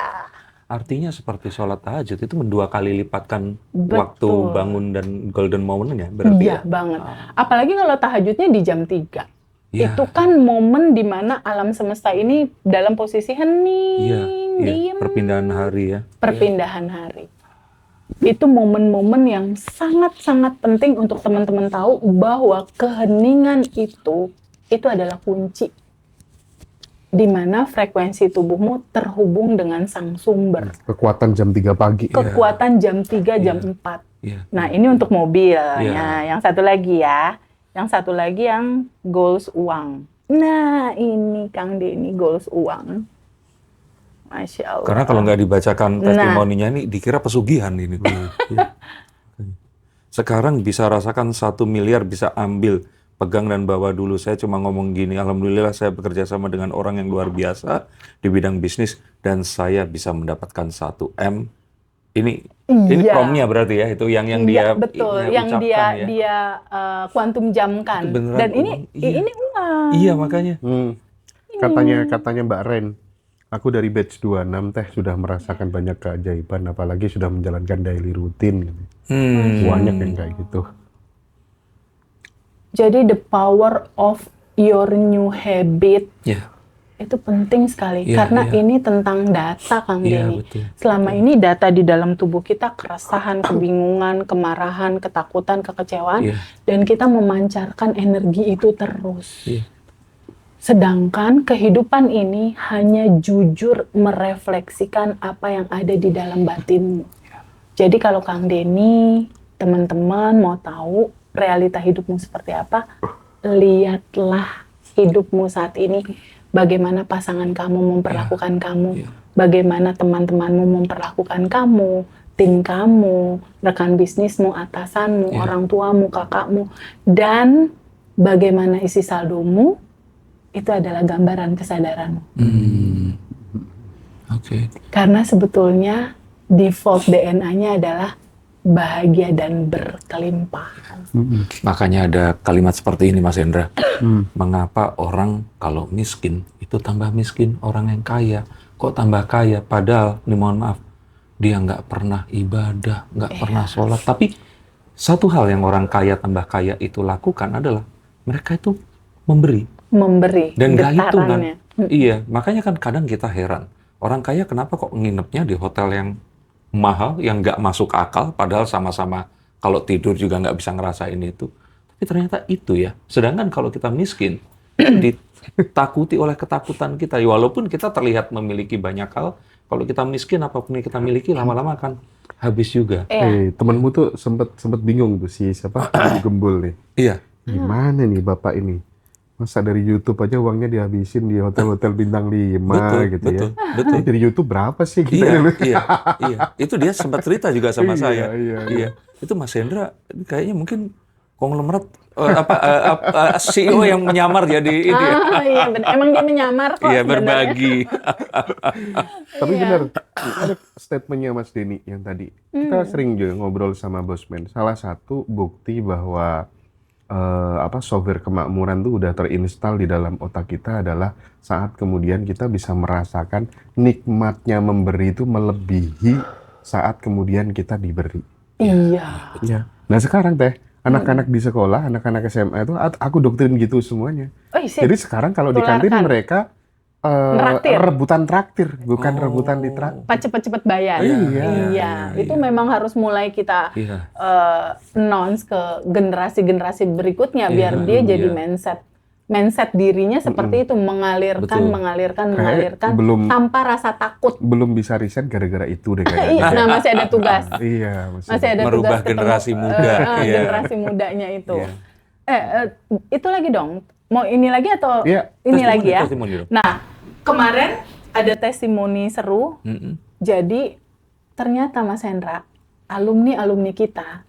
S3: Artinya seperti sholat tahajud itu 2 kali lipatkan
S2: Betul.
S3: waktu bangun dan golden moment-nya berarti
S2: Iya
S3: ya?
S2: banget. Apalagi kalau tahajudnya di jam 3.
S3: Iya.
S2: Itu kan momen dimana alam semesta ini dalam posisi hening,
S3: Iya,
S2: diem,
S3: perpindahan hari ya.
S2: perpindahan hari. Itu momen-momen yang sangat-sangat penting untuk teman-teman tahu bahwa keheningan itu adalah kunci di mana frekuensi tubuhmu terhubung dengan sang sumber.
S1: Kekuatan jam 3 pagi.
S2: Kekuatan jam 3, jam 4.
S3: Iya.
S2: Nah, ini untuk mobil.
S3: Iya.
S2: Nah, yang satu lagi ya. Yang satu lagi yang goals uang. Nah, ini Kang Denny goals uang. Masya Allah.
S3: Karena kalau nggak dibacakan
S2: Nah.
S3: testimoninya ini dikira pesugihan ini. Iya. Sekarang bisa rasakan 1 miliar bisa ambil, pegang dan bawa dulu. Saya cuma ngomong gini, alhamdulillah saya bekerja sama dengan orang yang luar biasa di bidang bisnis dan saya bisa mendapatkan 1 M. Ini
S2: Iya.
S3: promnya berarti ya, itu yang
S2: Iya,
S3: dia
S2: betul,
S3: dia
S2: yang
S3: ucapkan ya.
S2: dia kuantum jamkan.
S3: Itu beneran
S2: Dan ini
S3: uang. Iya.
S2: ini uang.
S3: Iya makanya.
S1: Katanya Mbak Ren, aku dari batch 26 teh sudah merasakan banyak keajaiban, apalagi sudah menjalankan daily rutin. Gitu. Banyak yang kayak gitu.
S2: Jadi the power of your new habit
S3: Ya.
S2: itu penting sekali
S3: Iya,
S2: karena
S3: iya.
S2: ini tentang data, Kang
S3: Iya,
S2: Denny.
S3: betul.
S2: Selama ini data di dalam tubuh kita keresahan, kebingungan, kemarahan, ketakutan, kekecewaan,
S3: Iya.
S2: dan kita memancarkan energi itu terus.
S3: Iya.
S2: Sedangkan kehidupan ini hanya jujur merefleksikan apa yang ada di dalam batinmu. Jadi kalau Kang Denny, teman-teman mau tahu realita hidupmu seperti apa, lihatlah hidupmu saat ini. Bagaimana pasangan kamu memperlakukan kamu, bagaimana teman-temanmu memperlakukan kamu, tim kamu, rekan bisnismu, atasanmu, orang tuamu, kakakmu, dan bagaimana isi saldomu, itu adalah gambaran kesadaranmu.
S3: Oke.
S2: Karena sebetulnya default DNA-nya adalah bahagia dan berkelimpahan.
S3: Makanya ada kalimat seperti ini Mas Hendra. Mengapa orang kalau miskin itu tambah miskin, orang yang kaya kok tambah kaya? Padahal, ini mohon maaf, dia nggak pernah ibadah, nggak pernah sholat. Tapi satu hal yang orang kaya tambah kaya itu lakukan adalah mereka itu memberi. Dan nggak hitungan. Iya, makanya kan kadang kita heran. Orang kaya kenapa kok nginepnya di hotel yang mahal, yang nggak masuk akal, padahal sama-sama kalau tidur juga nggak bisa ngerasain itu. Tapi ternyata itu ya. Sedangkan kalau kita miskin, ditakuti oleh ketakutan kita. Ya, walaupun kita terlihat memiliki banyak hal, kalau kita miskin, apapun yang kita miliki, lama-lama akan habis juga.
S1: Temenmu tuh sempet bingung tuh si siapa Gembul nih.
S3: Iya.
S1: Gimana nih bapak ini? Masa dari YouTube aja uangnya dihabisin di hotel-hotel bintang 5 gitu ya.
S3: Betul.
S1: Dari YouTube berapa sih kita?
S3: Iya. Itu dia sempat cerita juga sama saya.
S1: Iya.
S3: Itu Mas Hendra kayaknya mungkin konglomerat CEO yang menyamar jadi ini.
S2: Iya benar. Emang dia menyamar kok.
S3: Iya,
S2: sebenarnya.
S3: berbagi.
S1: Tapi benar, ada statementnya Mas Denny yang tadi. Kita sering juga ngobrol sama Bosman. Salah satu bukti bahwa software kemakmuran itu udah terinstal di dalam otak kita adalah saat kemudian kita bisa merasakan nikmatnya memberi itu melebihi saat kemudian kita diberi.
S2: Iya.
S1: Nah sekarang teh, anak-anak di sekolah, anak-anak SMA itu aku doktrin gitu semuanya. Jadi sekarang kalau di kantin mereka rebutan traktir, bukan rebutan ditraktir.
S2: Cepet-cepet bayar.
S1: Iya.
S2: Itu memang harus mulai kita announce ke generasi-generasi berikutnya biar dia jadi mindset dirinya seperti itu, mengalirkan tanpa rasa takut.
S1: Belum bisa riset gara-gara itu deh kayaknya.
S2: Nah, masih ada tugas.
S1: Iya,
S2: masih ada
S3: merubah
S2: tugas
S3: generasi muda.
S2: Generasi mudanya itu. Itu lagi dong. Mau ini lagi atau ini lagi ya? Nah, kemarin ada testimoni seru. Jadi ternyata Mas Hendra, alumni kita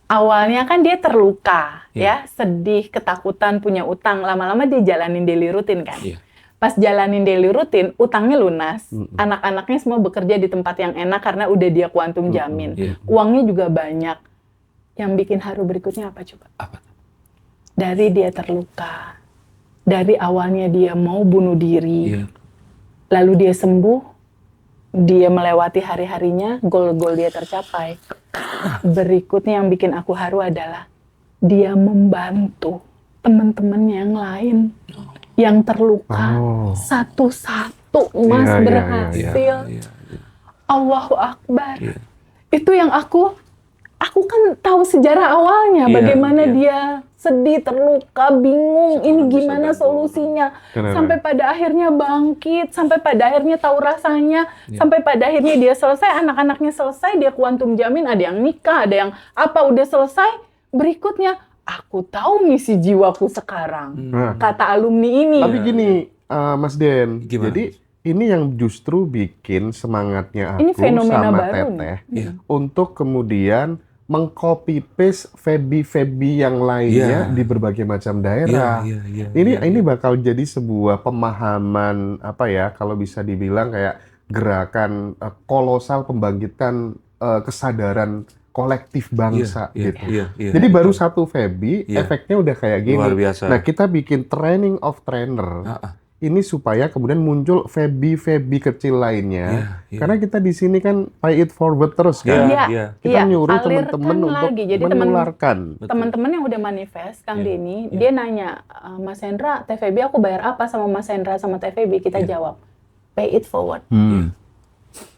S2: awalnya kan dia terluka, ya, sedih, ketakutan, punya utang. Lama-lama dia jalanin daily rutin kan. Pas jalanin daily rutin, utangnya lunas. Anak-anaknya semua bekerja di tempat yang enak karena udah dia kuantum jamin. Uangnya juga banyak. Yang bikin haru berikutnya apa coba? Dari dia terluka, dari awalnya dia mau bunuh diri, lalu dia sembuh, dia melewati hari-harinya, goal-goal dia tercapai. Berikutnya yang bikin aku haru adalah dia membantu teman-teman yang lain yang terluka satu-satu, Mas, berhasil. Allahu Akbar. Itu yang aku kan tahu sejarah awalnya, bagaimana dia sedih, terluka, bingung, ini gimana solusinya. Sampai pada akhirnya bangkit, sampai pada akhirnya tahu rasanya, sampai pada akhirnya dia selesai, anak-anaknya selesai, dia kuantum jamin, ada yang nikah, ada yang apa, udah selesai. Berikutnya, aku tahu misi jiwaku sekarang, kata alumni ini.
S1: Tapi gini, Mas Den,
S3: Gimana?
S1: jadi ini yang justru bikin semangatnya
S2: Ini
S1: aku
S2: fenomena
S1: sama
S2: baru
S1: Teteh
S3: Iya.
S1: untuk kemudian mengcopy paste Febi yang lainnya
S3: Iya.
S1: di berbagai macam daerah.
S3: Iya.
S1: Ini bakal jadi sebuah pemahaman apa ya, kalau bisa dibilang kayak gerakan kolosal pembangkitan kesadaran kolektif bangsa gitu.
S3: Iya.
S1: Jadi baru satu Febi,
S3: Iya.
S1: efeknya udah kayak gini.
S3: Luar biasa.
S1: Nah, kita bikin training of trainer.
S3: Ah.
S1: Ini supaya kemudian muncul Febi kecil lainnya.
S3: Iya.
S1: Karena kita di sini kan pay it forward terus kan.
S3: Iya.
S1: Kita nyuruh
S2: alirkan
S1: teman-teman untuk
S2: lagi. Jadi
S1: menularkan.
S2: teman-teman yang udah manifest, Kang
S3: Iya.
S2: Denny, dia nanya, Mas Hendra, TVB aku bayar apa sama Mas Hendra sama TVB? Kita jawab, pay it forward.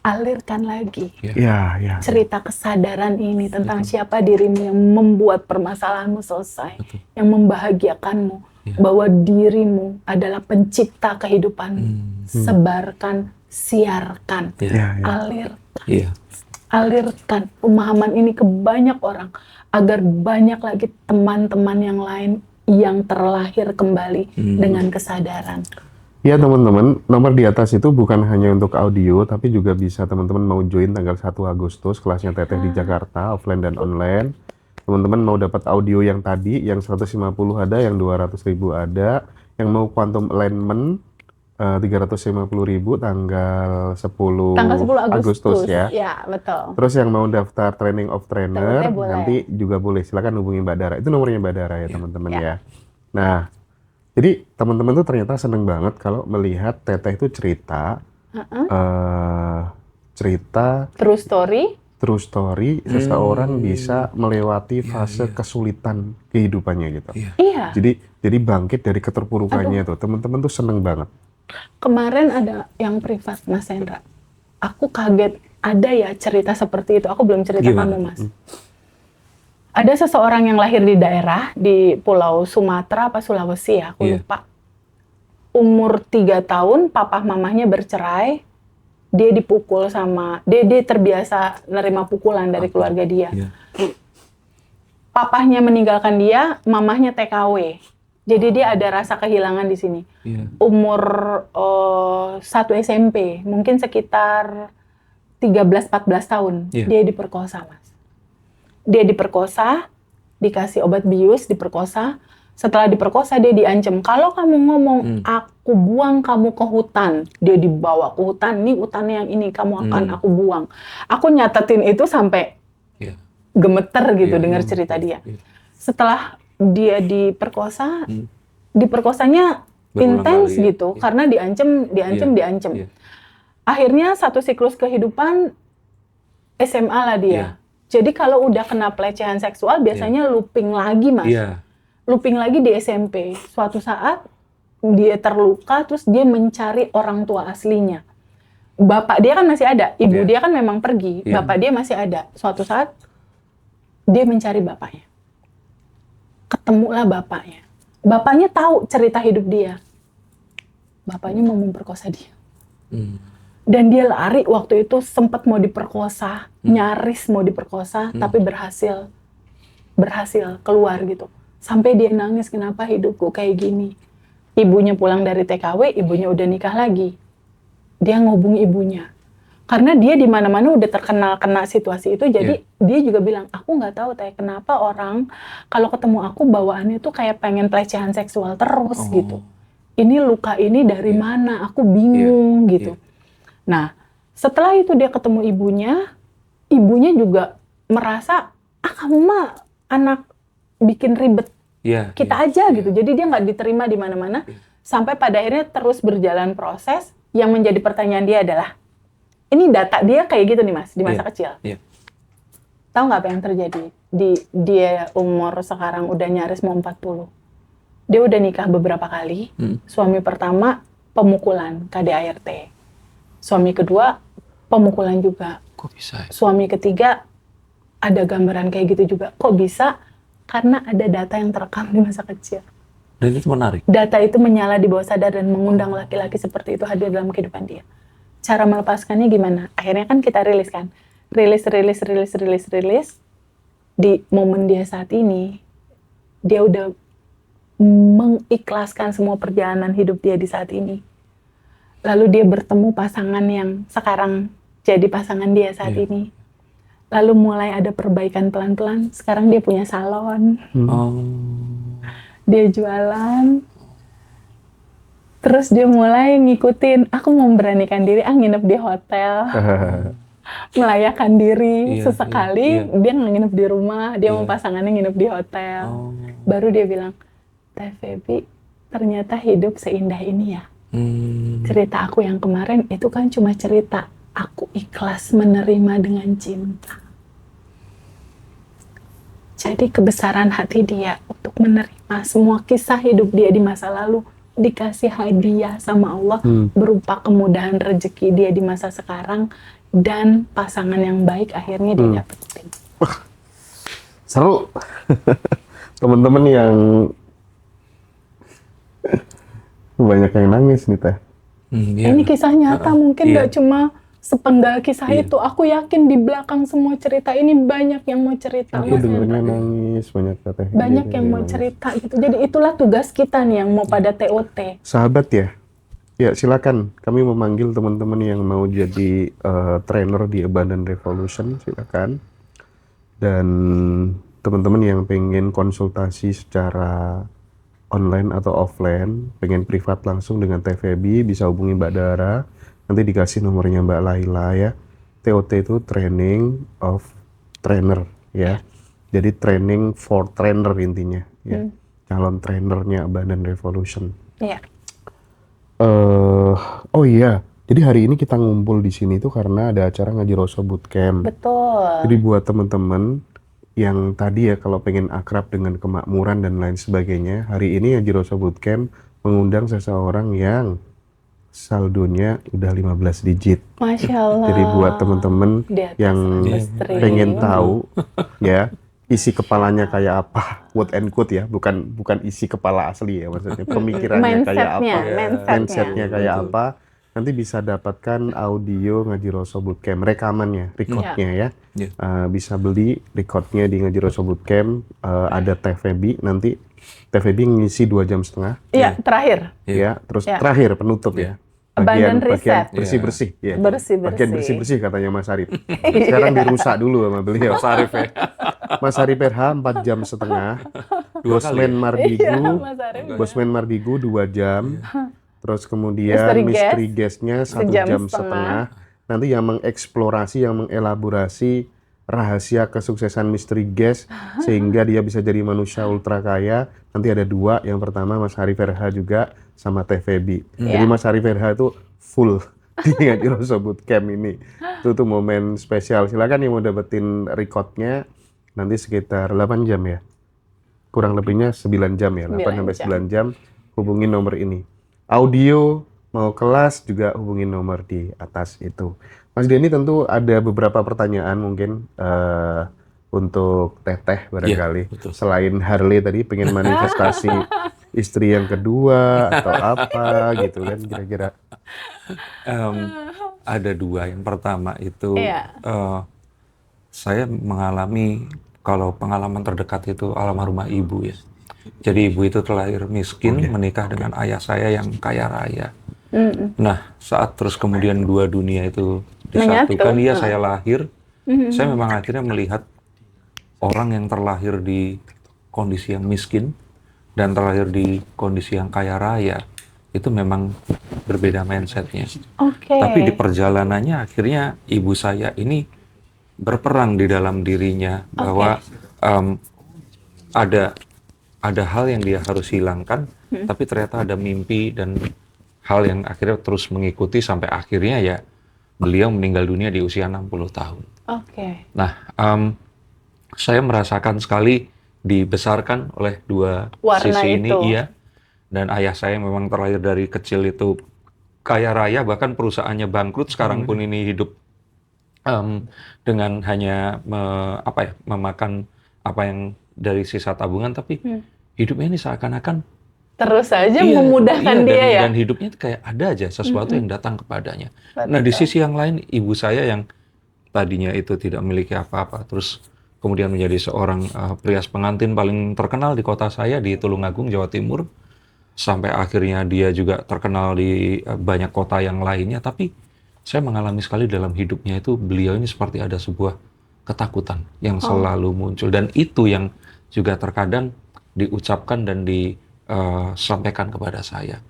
S2: Alirkan lagi.
S1: Ya.
S2: Cerita kesadaran ini tentang siapa dirimu yang membuat permasalahanmu selesai, yang membahagiakanmu, bahwa dirimu adalah pencipta kehidupanmu. Sebarkan, siarkan,
S3: Iya.
S2: alirkan.
S3: Iya.
S2: Alirkan pemahaman ini ke banyak orang agar banyak lagi teman-teman yang lain yang terlahir kembali dengan kesadaran.
S1: Ya teman-teman, nomor di atas itu bukan hanya untuk audio, tapi juga bisa teman-teman mau join tanggal 1 Agustus, kelasnya Teteh di Jakarta, offline dan online. Teman-teman mau dapat audio yang tadi, yang 150 ada, yang 200.000 ada, yang mau quantum alignment 350.000 tanggal 10 Agustus ya.
S2: Ya, betul.
S1: Terus yang mau daftar training of trainer,
S2: Teteh boleh.
S1: nanti juga boleh, silakan hubungi Mbak Dara. Itu nomornya Mbak Dara ya teman-teman ya. Nah, jadi teman-teman tuh ternyata seneng banget kalau melihat Teteh itu cerita, true story seseorang bisa melewati fase kesulitan kehidupannya gitu.
S2: Iya.
S1: Jadi bangkit dari keterpurukannya tuh, teman-teman tuh seneng banget.
S2: Kemarin ada yang privat, Mas Hendra. Aku kaget ada ya cerita seperti itu. Aku belum cerita kamu, Mas. Ada seseorang yang lahir di daerah di Pulau Sumatera apa Sulawesi ya, aku lupa. Umur 3 tahun, papa mamahnya bercerai. Dia dipukul sama, dia terbiasa nerima pukulan dari keluarga dia. Papahnya meninggalkan dia, mamahnya TKW. Jadi dia ada rasa kehilangan di sini. Umur 1 SMP, mungkin sekitar 13-14 tahun, dia diperkosa, Mas. Dia diperkosa, dikasih obat bius, diperkosa. Setelah diperkosa dia diancam, kalau kamu ngomong, aku buang kamu ke hutan. Dia dibawa ke hutan, nih hutannya yang ini, kamu akan aku buang. Aku nyatetin itu sampai gemeter gitu dengar cerita dia. Setelah dia diperkosa, diperkosanya intens gitu, karena diancam. Akhirnya satu siklus kehidupan SMA lah dia. Jadi kalau udah kena pelecehan seksual biasanya looping lagi, Mas. Looping lagi di SMP. Suatu saat dia terluka, terus dia mencari orang tua aslinya. Bapak dia kan masih ada, ibu dia kan memang pergi, bapak dia masih ada. Suatu saat dia mencari bapaknya. Ketemulah bapaknya. Bapaknya tahu cerita hidup dia. Bapaknya mau memperkosa dia. Dan dia lari waktu itu, sempat mau diperkosa, nyaris mau diperkosa, tapi berhasil keluar gitu. Sampai dia nangis, kenapa hidupku kayak gini. Ibunya pulang dari TKW, ibunya udah nikah lagi. Dia ngobung ibunya. Karena dia di mana-mana udah terkenal kena situasi itu, jadi dia juga bilang, aku nggak tahu Teh, kenapa orang kalau ketemu aku bawaannya tuh kayak pengen pelecehan seksual terus gitu. Ini luka ini dari mana? Aku bingung gitu. Nah, setelah itu dia ketemu ibunya juga merasa, kamu mah anak bikin ribet kita aja gitu. Jadi dia nggak diterima di mana-mana. Sampai pada akhirnya terus berjalan proses. Yang menjadi pertanyaan dia adalah, ini data dia kayak gitu nih Mas, di masa kecil. Tahu nggak apa yang terjadi? Dia umur sekarang udah nyaris mau 40. Dia udah nikah beberapa kali. Suami pertama pemukulan, KDART. Suami kedua pemukulan juga.
S3: Kok bisa?
S2: Suami ketiga ada gambaran kayak gitu juga. Kok bisa? Karena ada data yang terekam di masa kecil.
S3: Dan itu menarik.
S2: Data itu menyala di bawah sadar dan mengundang laki-laki seperti itu hadir dalam kehidupan dia. Cara melepaskannya gimana? Akhirnya kan kita rilis kan. Rilis. Di momen dia saat ini, dia udah mengikhlaskan semua perjalanan hidup dia di saat ini. Lalu dia bertemu pasangan yang sekarang jadi pasangan dia saat
S3: Iya.
S2: ini. Lalu mulai ada perbaikan pelan-pelan. Sekarang dia punya salon,
S3: Oh.
S2: dia jualan. Terus dia mulai ngikutin, aku memberanikan diri, nginep di hotel, melayakan diri.
S3: Iya,
S2: Sesekali
S3: iya, iya.
S2: dia nginep di rumah, dia
S3: Iya.
S2: sama pasangannya nginep di hotel.
S3: Oh.
S2: Baru dia bilang, Teh Feby, ternyata hidup seindah ini ya. Cerita aku yang kemarin itu kan cuma cerita. Aku ikhlas menerima dengan cinta. Jadi kebesaran hati dia untuk menerima semua kisah hidup dia di masa lalu dikasih hadiah sama Allah berupa kemudahan rezeki dia di masa sekarang dan pasangan yang baik akhirnya dia dapetin.
S1: Seru. Teman-teman yang banyak yang nangis nih Teh.
S3: Iya.
S2: Ini kisah nyata mungkin
S3: Iya.
S2: nggak cuma sepenggal kisah
S3: Iya.
S2: itu. Aku yakin di belakang semua cerita ini banyak yang mau cerita.
S1: Aku
S2: Mas
S1: dengernya
S2: Hendra.
S1: nangis banyak Teh.
S2: Banyak
S1: Iya,
S2: yang mau
S1: nangis.
S2: cerita gitu. Jadi itulah tugas kita nih yang mau pada TOT.
S1: Sahabat ya. Ya silakan. Kami memanggil teman-teman yang mau jadi trainer di Abundant Revolution. Silakan. Dan teman-teman yang pengen konsultasi secara online atau offline, pengen privat langsung dengan Teh Feby, bisa hubungi Mbak Dara. Nanti dikasih nomornya Mbak Laila ya. TOT itu Training of Trainer ya. Jadi training for trainer intinya ya. Calon trainernya Abundant Revolution.
S2: Iya.
S1: Oh iya, jadi hari ini kita ngumpul di sini tuh karena ada acara Ngaji Roso Bootcamp.
S2: Betul.
S1: Jadi buat teman-teman yang tadi ya kalau pengen akrab dengan kemakmuran dan lain sebagainya, hari ini Ngaji Roso Bootcamp mengundang seseorang yang saldonya udah 15 digit.
S2: Masya Allah.
S1: Jadi buat teman-teman
S2: Di atas
S1: yang
S2: industri.
S1: pengen tahu ya isi kepalanya kayak apa, quote and quote ya, bukan isi kepala asli ya, maksudnya pemikirannya kayak apa, mindsetnya kayak
S3: Betul.
S1: apa, nanti bisa dapatkan audio Ngaji Roso Bootcamp, rekamannya, recordnya ya.
S3: Iya.
S1: Bisa beli recordnya di Ngaji Roso Bootcamp, ada Teh Feby, nanti Teh Feby ngisi 2,5 jam
S2: Iya, terakhir.
S1: ya, terus
S2: Iya.
S1: terakhir penutup ya.
S2: Abundant
S1: Bagian
S2: Reset.
S1: bersih-bersih ya.
S2: Bersih-bersih.
S1: Bagian bersih-bersih katanya Mas Arif. Sekarang dirusak dulu sama beliau.
S3: Mas Arif ya.
S1: Mas Arif RH 4,5 jam.
S3: Dua
S1: Bosman
S3: kali.
S1: Mardigu,
S2: Iya, Mas Arif.
S1: Bosman Mardigu 2 jam. Terus kemudian
S2: Mystery
S1: Mystery
S2: Guest,
S1: Guest-nya 1,5
S2: sejam
S1: jam.
S2: setengah.
S1: Nanti yang mengeksplorasi, yang mengelaborasi rahasia kesuksesan Mystery Guest sehingga dia bisa jadi manusia ultra kaya. Nanti ada 2, yang pertama Mas Arif RH juga sama Teh Feby. Jadi Mas Arif RH itu full di Ngaji Roso Bootcamp ini. Itu tuh momen spesial. Silakan yang mau dapetin recordnya nanti sekitar 8 jam ya. Kurang lebihnya 9 jam ya, 8 sampai 9 jam. Hubungin nomor ini. Audio mau kelas juga hubungin nomor di atas itu. Mas Denny tentu ada beberapa pertanyaan mungkin untuk Teteh barangkali.
S3: Iya, betul.
S1: Selain Harley tadi pengen manifestasi istri yang kedua atau apa gitu kan kira-kira.
S3: Ada 2. Yang pertama itu
S2: Iya.
S3: saya mengalami, kalau pengalaman terdekat itu almarhumah ibu ya. Jadi ibu itu terlahir miskin, menikah dengan ayah saya yang kaya raya. Nah, saat terus kemudian 2 dunia itu disatukan,
S2: Menyatu.
S3: saya lahir, saya memang akhirnya melihat orang yang terlahir di kondisi yang miskin dan terlahir di kondisi yang kaya raya, itu memang berbeda mindsetnya.
S2: Oke.
S3: Tapi di perjalanannya akhirnya ibu saya ini berperang di dalam dirinya bahwa ada hal yang dia harus hilangkan, tapi ternyata ada mimpi dan hal yang akhirnya terus mengikuti sampai akhirnya ya beliau meninggal dunia di usia 60 tahun.
S2: Oke.
S3: Nah, saya merasakan sekali dibesarkan oleh 2
S2: Warna
S3: sisi ini,
S2: itu.
S3: iya. Dan ayah saya memang terlahir dari kecil itu kaya raya, bahkan perusahaannya bangkrut, sekarang pun ini hidup dengan hanya memakan apa yang dari sisa tabungan, tapi hidupnya ini seakan-akan
S2: Terus aja
S3: iya,
S2: memudahkan
S3: iya,
S2: dia ya.
S3: dan hidupnya kayak ada aja sesuatu yang datang kepadanya. Nah, di sisi yang lain ibu saya yang tadinya itu tidak memiliki apa-apa, terus kemudian menjadi seorang perias pengantin paling terkenal di kota saya di Tulungagung, Jawa Timur. sampai akhirnya dia juga terkenal di banyak kota yang lainnya. Tapi saya mengalami sekali dalam hidupnya itu beliau ini seperti ada sebuah ketakutan yang selalu muncul. Dan itu yang juga terkadang diucapkan dan disampaikan kepada saya.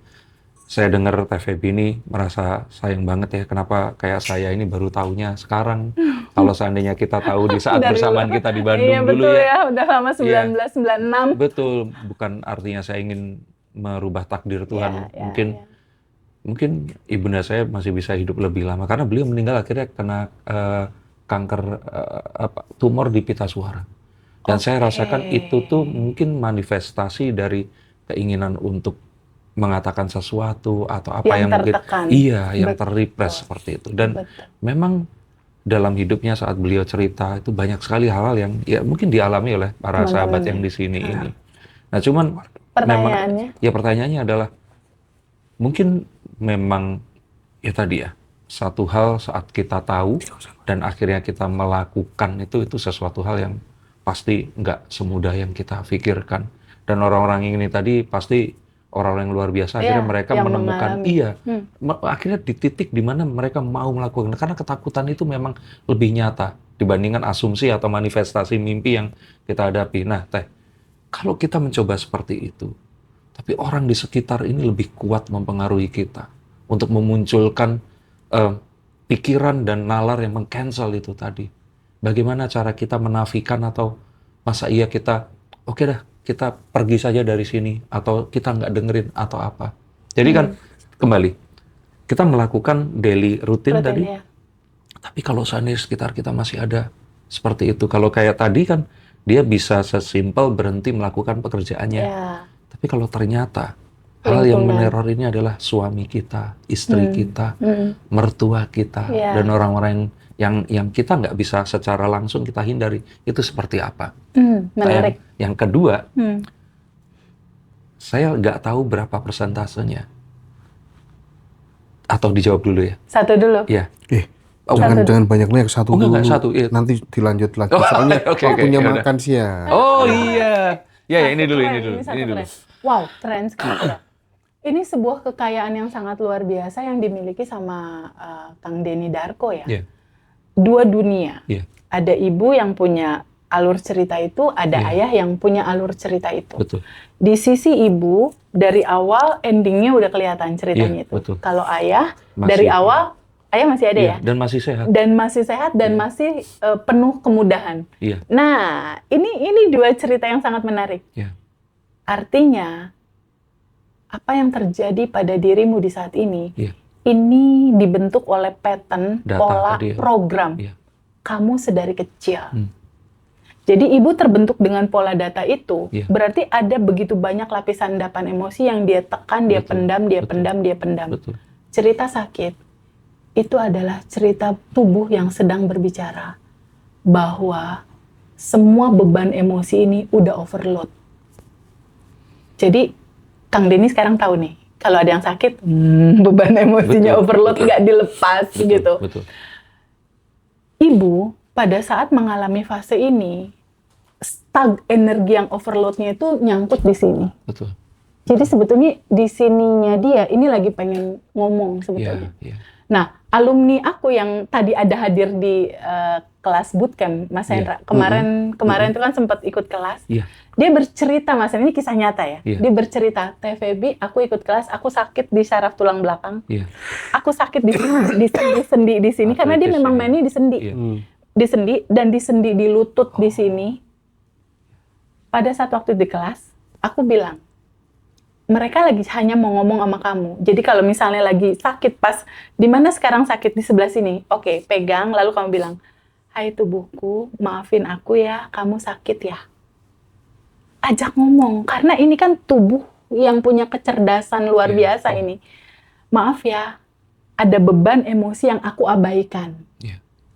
S3: Saya dengar TVB ini merasa sayang banget ya, kenapa kayak saya ini baru tahunya sekarang. Kalau seandainya kita tahu di saat
S2: Dari
S3: bersamaan
S2: dulu.
S3: kita di Bandung
S2: Iya,
S3: dulu
S2: betul
S3: ya.
S2: Udah lama 1996.
S3: Betul, bukan artinya saya ingin merubah takdir Tuhan. Mungkin ibunda saya masih bisa hidup lebih lama karena beliau meninggal akhirnya kena kanker tumor di pita suara. Dan saya rasakan itu tuh mungkin manifestasi dari keinginan untuk mengatakan sesuatu atau apa yang mungkin yang terrepress seperti itu. Dan memang dalam hidupnya saat beliau cerita itu banyak sekali hal-hal yang ya mungkin dialami oleh para sahabat yang di sini ini. Nah, cuman pertanyaannya adalah mungkin memang ya tadi ya, satu hal saat kita tahu dan akhirnya kita melakukan itu sesuatu hal yang pasti nggak semudah yang kita pikirkan. Dan orang-orang ini tadi pasti orang-orang yang luar biasa, akhirnya mereka menemukan akhirnya di titik di mana mereka mau melakukan, karena ketakutan itu memang lebih nyata dibandingkan asumsi atau manifestasi mimpi yang kita hadapi. Nah, kalau kita mencoba seperti itu, tapi orang di sekitar ini lebih kuat mempengaruhi kita untuk memunculkan pikiran dan nalar yang meng-cancel itu tadi. Bagaimana cara kita menafikan atau masa iya kita, oke dah, kita pergi saja dari sini, atau kita nggak dengerin, atau apa. Jadi kan, kembali, kita melakukan daily rutin tadi, tapi kalau seandainya sekitar kita masih ada seperti itu, kalau kayak tadi kan, dia bisa sesimpel berhenti melakukan pekerjaannya. Tapi kalau ternyata, hal yang meneror ini adalah suami kita, istri kita, mertua kita, dan orang-orang yang kita nggak bisa secara langsung kita hindari, itu seperti apa.
S2: Menarik.
S3: Yang kedua, saya nggak tahu berapa persentasenya. Atau dijawab dulu ya?
S2: Satu dulu.
S3: Iya.
S1: Jangan banyak-banyak, satu dulu.
S3: Satu, iya.
S1: Nanti dilanjut lagi. Soalnya waktunya makan siang.
S3: Oh iya. Ya, ini dulu.
S2: Wow, keren sekali. Ini sebuah kekayaan yang sangat luar biasa yang dimiliki sama Kang Denny Darko ya. Dua dunia. Ada ibu yang punya alur cerita itu, ada ayah yang punya alur cerita itu.
S3: Betul.
S2: Di sisi ibu, dari awal endingnya udah kelihatan ceritanya itu.
S3: Betul.
S2: Kalau ayah, dari awal, ayah masih ada ya?
S3: Dan masih sehat.
S2: Dan masih penuh kemudahan. Nah, ini dua cerita yang sangat menarik. Artinya, apa yang terjadi pada dirimu di saat ini, ini dibentuk oleh pattern, pola, program. Kamu sedari kecil. Jadi ibu terbentuk dengan pola data itu, berarti ada begitu banyak lapisan endapan emosi yang dia tekan, dia pendam.
S3: Betul.
S2: Cerita sakit, itu adalah cerita tubuh yang sedang berbicara bahwa semua beban emosi ini udah overload. Jadi Kang Denny sekarang tahu nih, kalau ada yang sakit, beban emosinya overload, nggak dilepas gitu.
S3: Betul.
S2: Ibu pada saat mengalami fase ini, energi yang overloadnya itu nyangkut di sini.
S3: Betul.
S2: Jadi sebetulnya di sininya dia, ini lagi pengen ngomong sebetulnya. Nah, alumni aku yang tadi ada hadir di kelas bootcamp, Mas Hendra, kemarin itu kan sempat ikut kelas. Dia bercerita, Mas, ini kisah nyata ya. Dia bercerita, TVB, aku ikut kelas, aku sakit di saraf tulang belakang. Aku sakit di sendi di sini, karena dia memang mainnya di sendi. Di sendi, dan di sendi di lutut di sini. Pada saat waktu di kelas, aku bilang, mereka lagi hanya mau ngomong sama kamu. Jadi kalau misalnya lagi sakit pas, di mana sekarang sakit di sebelah sini, oke, pegang, lalu kamu bilang, hai tubuhku, maafin aku ya, kamu sakit ya. Ajak ngomong, karena ini kan tubuh yang punya kecerdasan luar biasa ini. Maaf ya, ada beban emosi yang aku abaikan.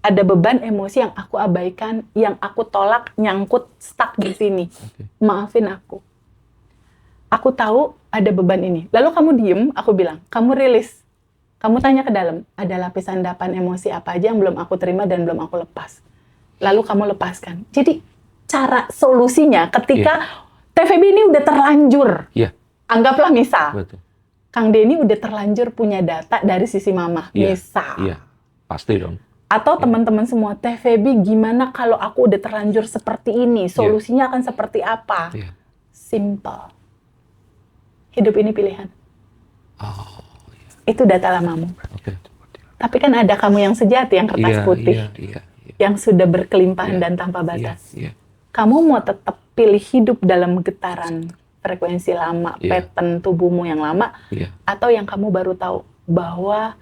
S2: Ada beban emosi yang aku abaikan, yang aku tolak, nyangkut, stuck di sini. Maafin aku. Aku tahu ada beban ini. Lalu kamu diem, aku bilang, kamu rilis. Kamu tanya ke dalam, ada lapisan endapan emosi apa aja yang belum aku terima dan belum aku lepas. Lalu kamu lepaskan. Jadi cara solusinya ketika TVB ini udah terlanjur. Anggaplah misal,
S3: Betul.
S2: Kang Denny udah terlanjur punya data dari sisi mama,
S3: Iya,
S2: misal.
S3: Iya, pasti dong.
S2: Atau teman-teman semua, Teh Feby gimana kalau aku udah terlanjur seperti ini? Solusinya akan seperti apa?
S3: Iya.
S2: Simple. Hidup ini pilihan.
S3: Oh,
S2: Itu data lamamu.
S3: oke.
S2: Tapi kan ada kamu yang sejati, yang kertas
S3: Iya,
S2: putih.
S3: iya.
S2: Yang sudah berkelimpahan
S3: Iya,
S2: dan tanpa
S3: Iya,
S2: batas.
S3: iya.
S2: Kamu mau tetap pilih hidup dalam getaran frekuensi lama,
S3: Iya.
S2: pattern tubuhmu yang lama,
S3: Iya.
S2: atau yang kamu baru tahu bahwa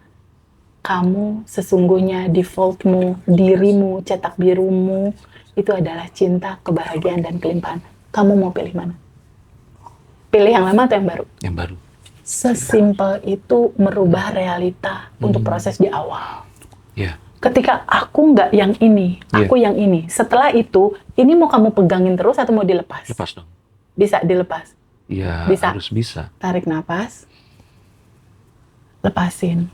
S2: kamu sesungguhnya defaultmu, dirimu, cetak birumu, itu adalah cinta, kebahagiaan, dan kelimpahan. Kamu mau pilih mana? Pilih yang lama atau yang baru?
S3: Yang baru.
S2: Sesimpel itu merubah realita untuk proses di awal.
S3: Iya.
S2: Ketika aku nggak yang ini, aku yang ini. Setelah itu, ini mau kamu pegangin terus atau mau dilepas?
S3: Lepas dong.
S2: Bisa dilepas.
S3: Iya,
S2: Bisa.
S3: harus bisa.
S2: Tarik napas. Lepasin.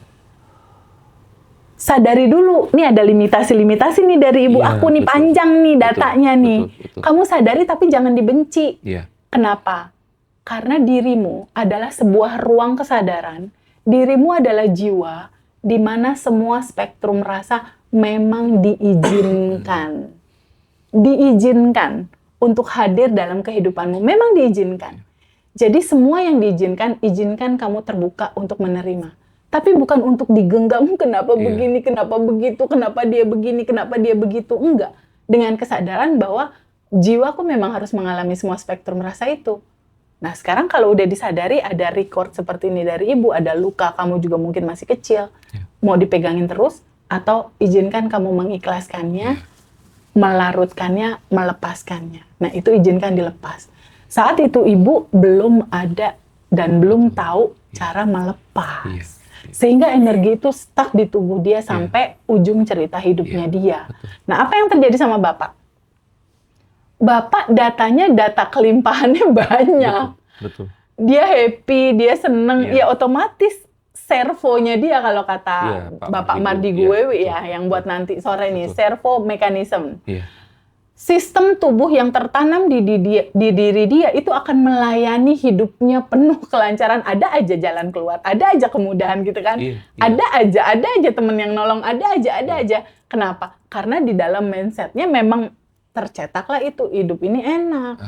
S2: Sadari dulu, nih ada limitasi-limitasi nih dari ibu
S3: Iya,
S2: aku nih,
S3: betul.
S2: panjang nih datanya nih.
S3: Betul.
S2: Kamu sadari tapi jangan dibenci.
S3: Iya.
S2: Kenapa? Karena dirimu adalah sebuah ruang kesadaran. Dirimu adalah jiwa di mana semua spektrum rasa memang diizinkan. Diizinkan untuk hadir dalam kehidupanmu. Memang diizinkan. Jadi semua yang diizinkan, izinkan kamu terbuka untuk menerima. Tapi bukan untuk digenggam, kenapa begini, kenapa begitu, kenapa dia begini, kenapa dia begitu. Enggak. Dengan kesadaran bahwa jiwaku memang harus mengalami semua spektrum rasa itu. Nah sekarang kalau udah disadari ada record seperti ini dari ibu, ada luka, kamu juga mungkin masih kecil. Mau dipegangin terus, atau izinkan kamu mengikhlaskannya, melarutkannya, melepaskannya. Nah itu izinkan dilepas. Saat itu ibu belum ada dan belum tahu cara melepas.
S3: Iya.
S2: Sehingga energi itu stuck di tubuh dia sampai ujung cerita hidupnya dia. Nah, apa yang terjadi sama Bapak? Bapak datanya, data kelimpahannya banyak.
S3: Betul.
S2: Dia happy, dia seneng,
S3: Iya.
S2: ya otomatis servonya dia kalau kata
S3: Iya, Pak
S2: Bapak
S3: Mardi
S2: Mardi
S3: Gu, iya,
S2: Guwewi
S3: betul,
S2: ya, yang buat nanti sore nih,
S3: Betul.
S2: servo mekanisme.
S3: Iya.
S2: Sistem tubuh yang tertanam di diri dia itu akan melayani hidupnya penuh kelancaran. Ada aja jalan keluar, ada aja kemudahan gitu kan.
S3: Iya.
S2: Ada aja temen yang nolong, ada aja. Kenapa? Karena di dalam mindsetnya memang tercetaklah itu, hidup ini enak.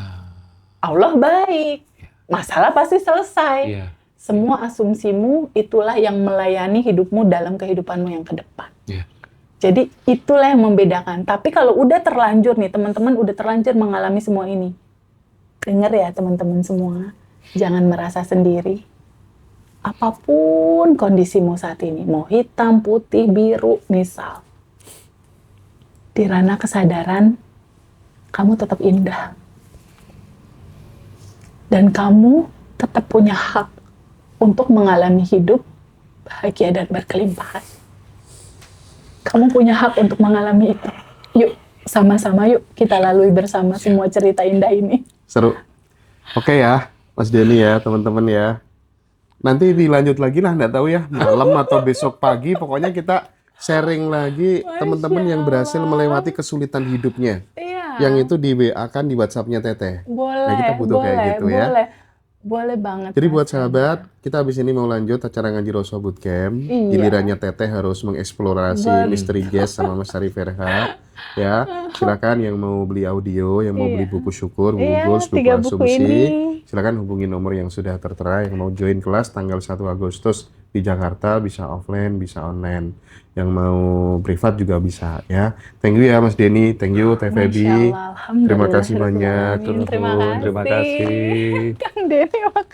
S2: Allah baik, masalah pasti selesai.
S3: Iya.
S2: Semua asumsimu itulah yang melayani hidupmu dalam kehidupanmu yang ke depan.
S3: Iya.
S2: Jadi itulah yang membedakan. Tapi kalau udah terlanjur nih, teman-teman udah terlanjur mengalami semua ini. Dengar ya teman-teman semua, jangan merasa sendiri. Apapun kondisimu saat ini, mau hitam, putih, biru, misal. Di ranah kesadaran, kamu tetap indah. Dan kamu tetap punya hak untuk mengalami hidup bahagia dan berkelimpahan. Kamu punya hak untuk mengalami itu. Yuk, sama-sama yuk kita lalui bersama semua cerita indah ini.
S1: Seru. Oke ya, Mas Denny ya, teman-teman ya. Nanti dilanjut lagi lah, nggak tahu ya, malam atau besok pagi. Pokoknya kita sharing lagi teman-teman yang berhasil melewati kesulitan hidupnya.
S2: Iya.
S1: Yang itu di WA kan di WhatsApp-nya Teteh.
S2: Boleh,
S1: Nah, kita butuh kayak gitu ya.
S2: Boleh banget.
S1: Jadi
S2: Mas
S1: buat
S2: Hendra.
S1: sahabat, kita habis ini mau lanjut acara ngaji Rosa Bootcamp.
S2: Iya.
S1: Gilirannya Teteh harus mengeksplorasi
S2: Betul.
S1: misteri jazz sama Mas Arif Ferha. Ya, silakan yang mau beli audio, yang mau beli buku syukur, buku
S2: Iya,
S1: goals, buku
S2: 3 buku
S1: asumsi.
S2: ini.
S1: Silakan hubungi nomor yang sudah tertera yang mau join kelas tanggal 1 Agustus di Jakarta, bisa offline, bisa online. Yang mau privat juga bisa ya. Thank you ya Mas Denny, thank you Teh
S2: Masya
S1: Feby.
S2: Allah, alhamdulillah.
S1: Terima kasih banyak.
S2: Terima kasih.
S3: Terima kasih.
S2: Kang Denny, makasih.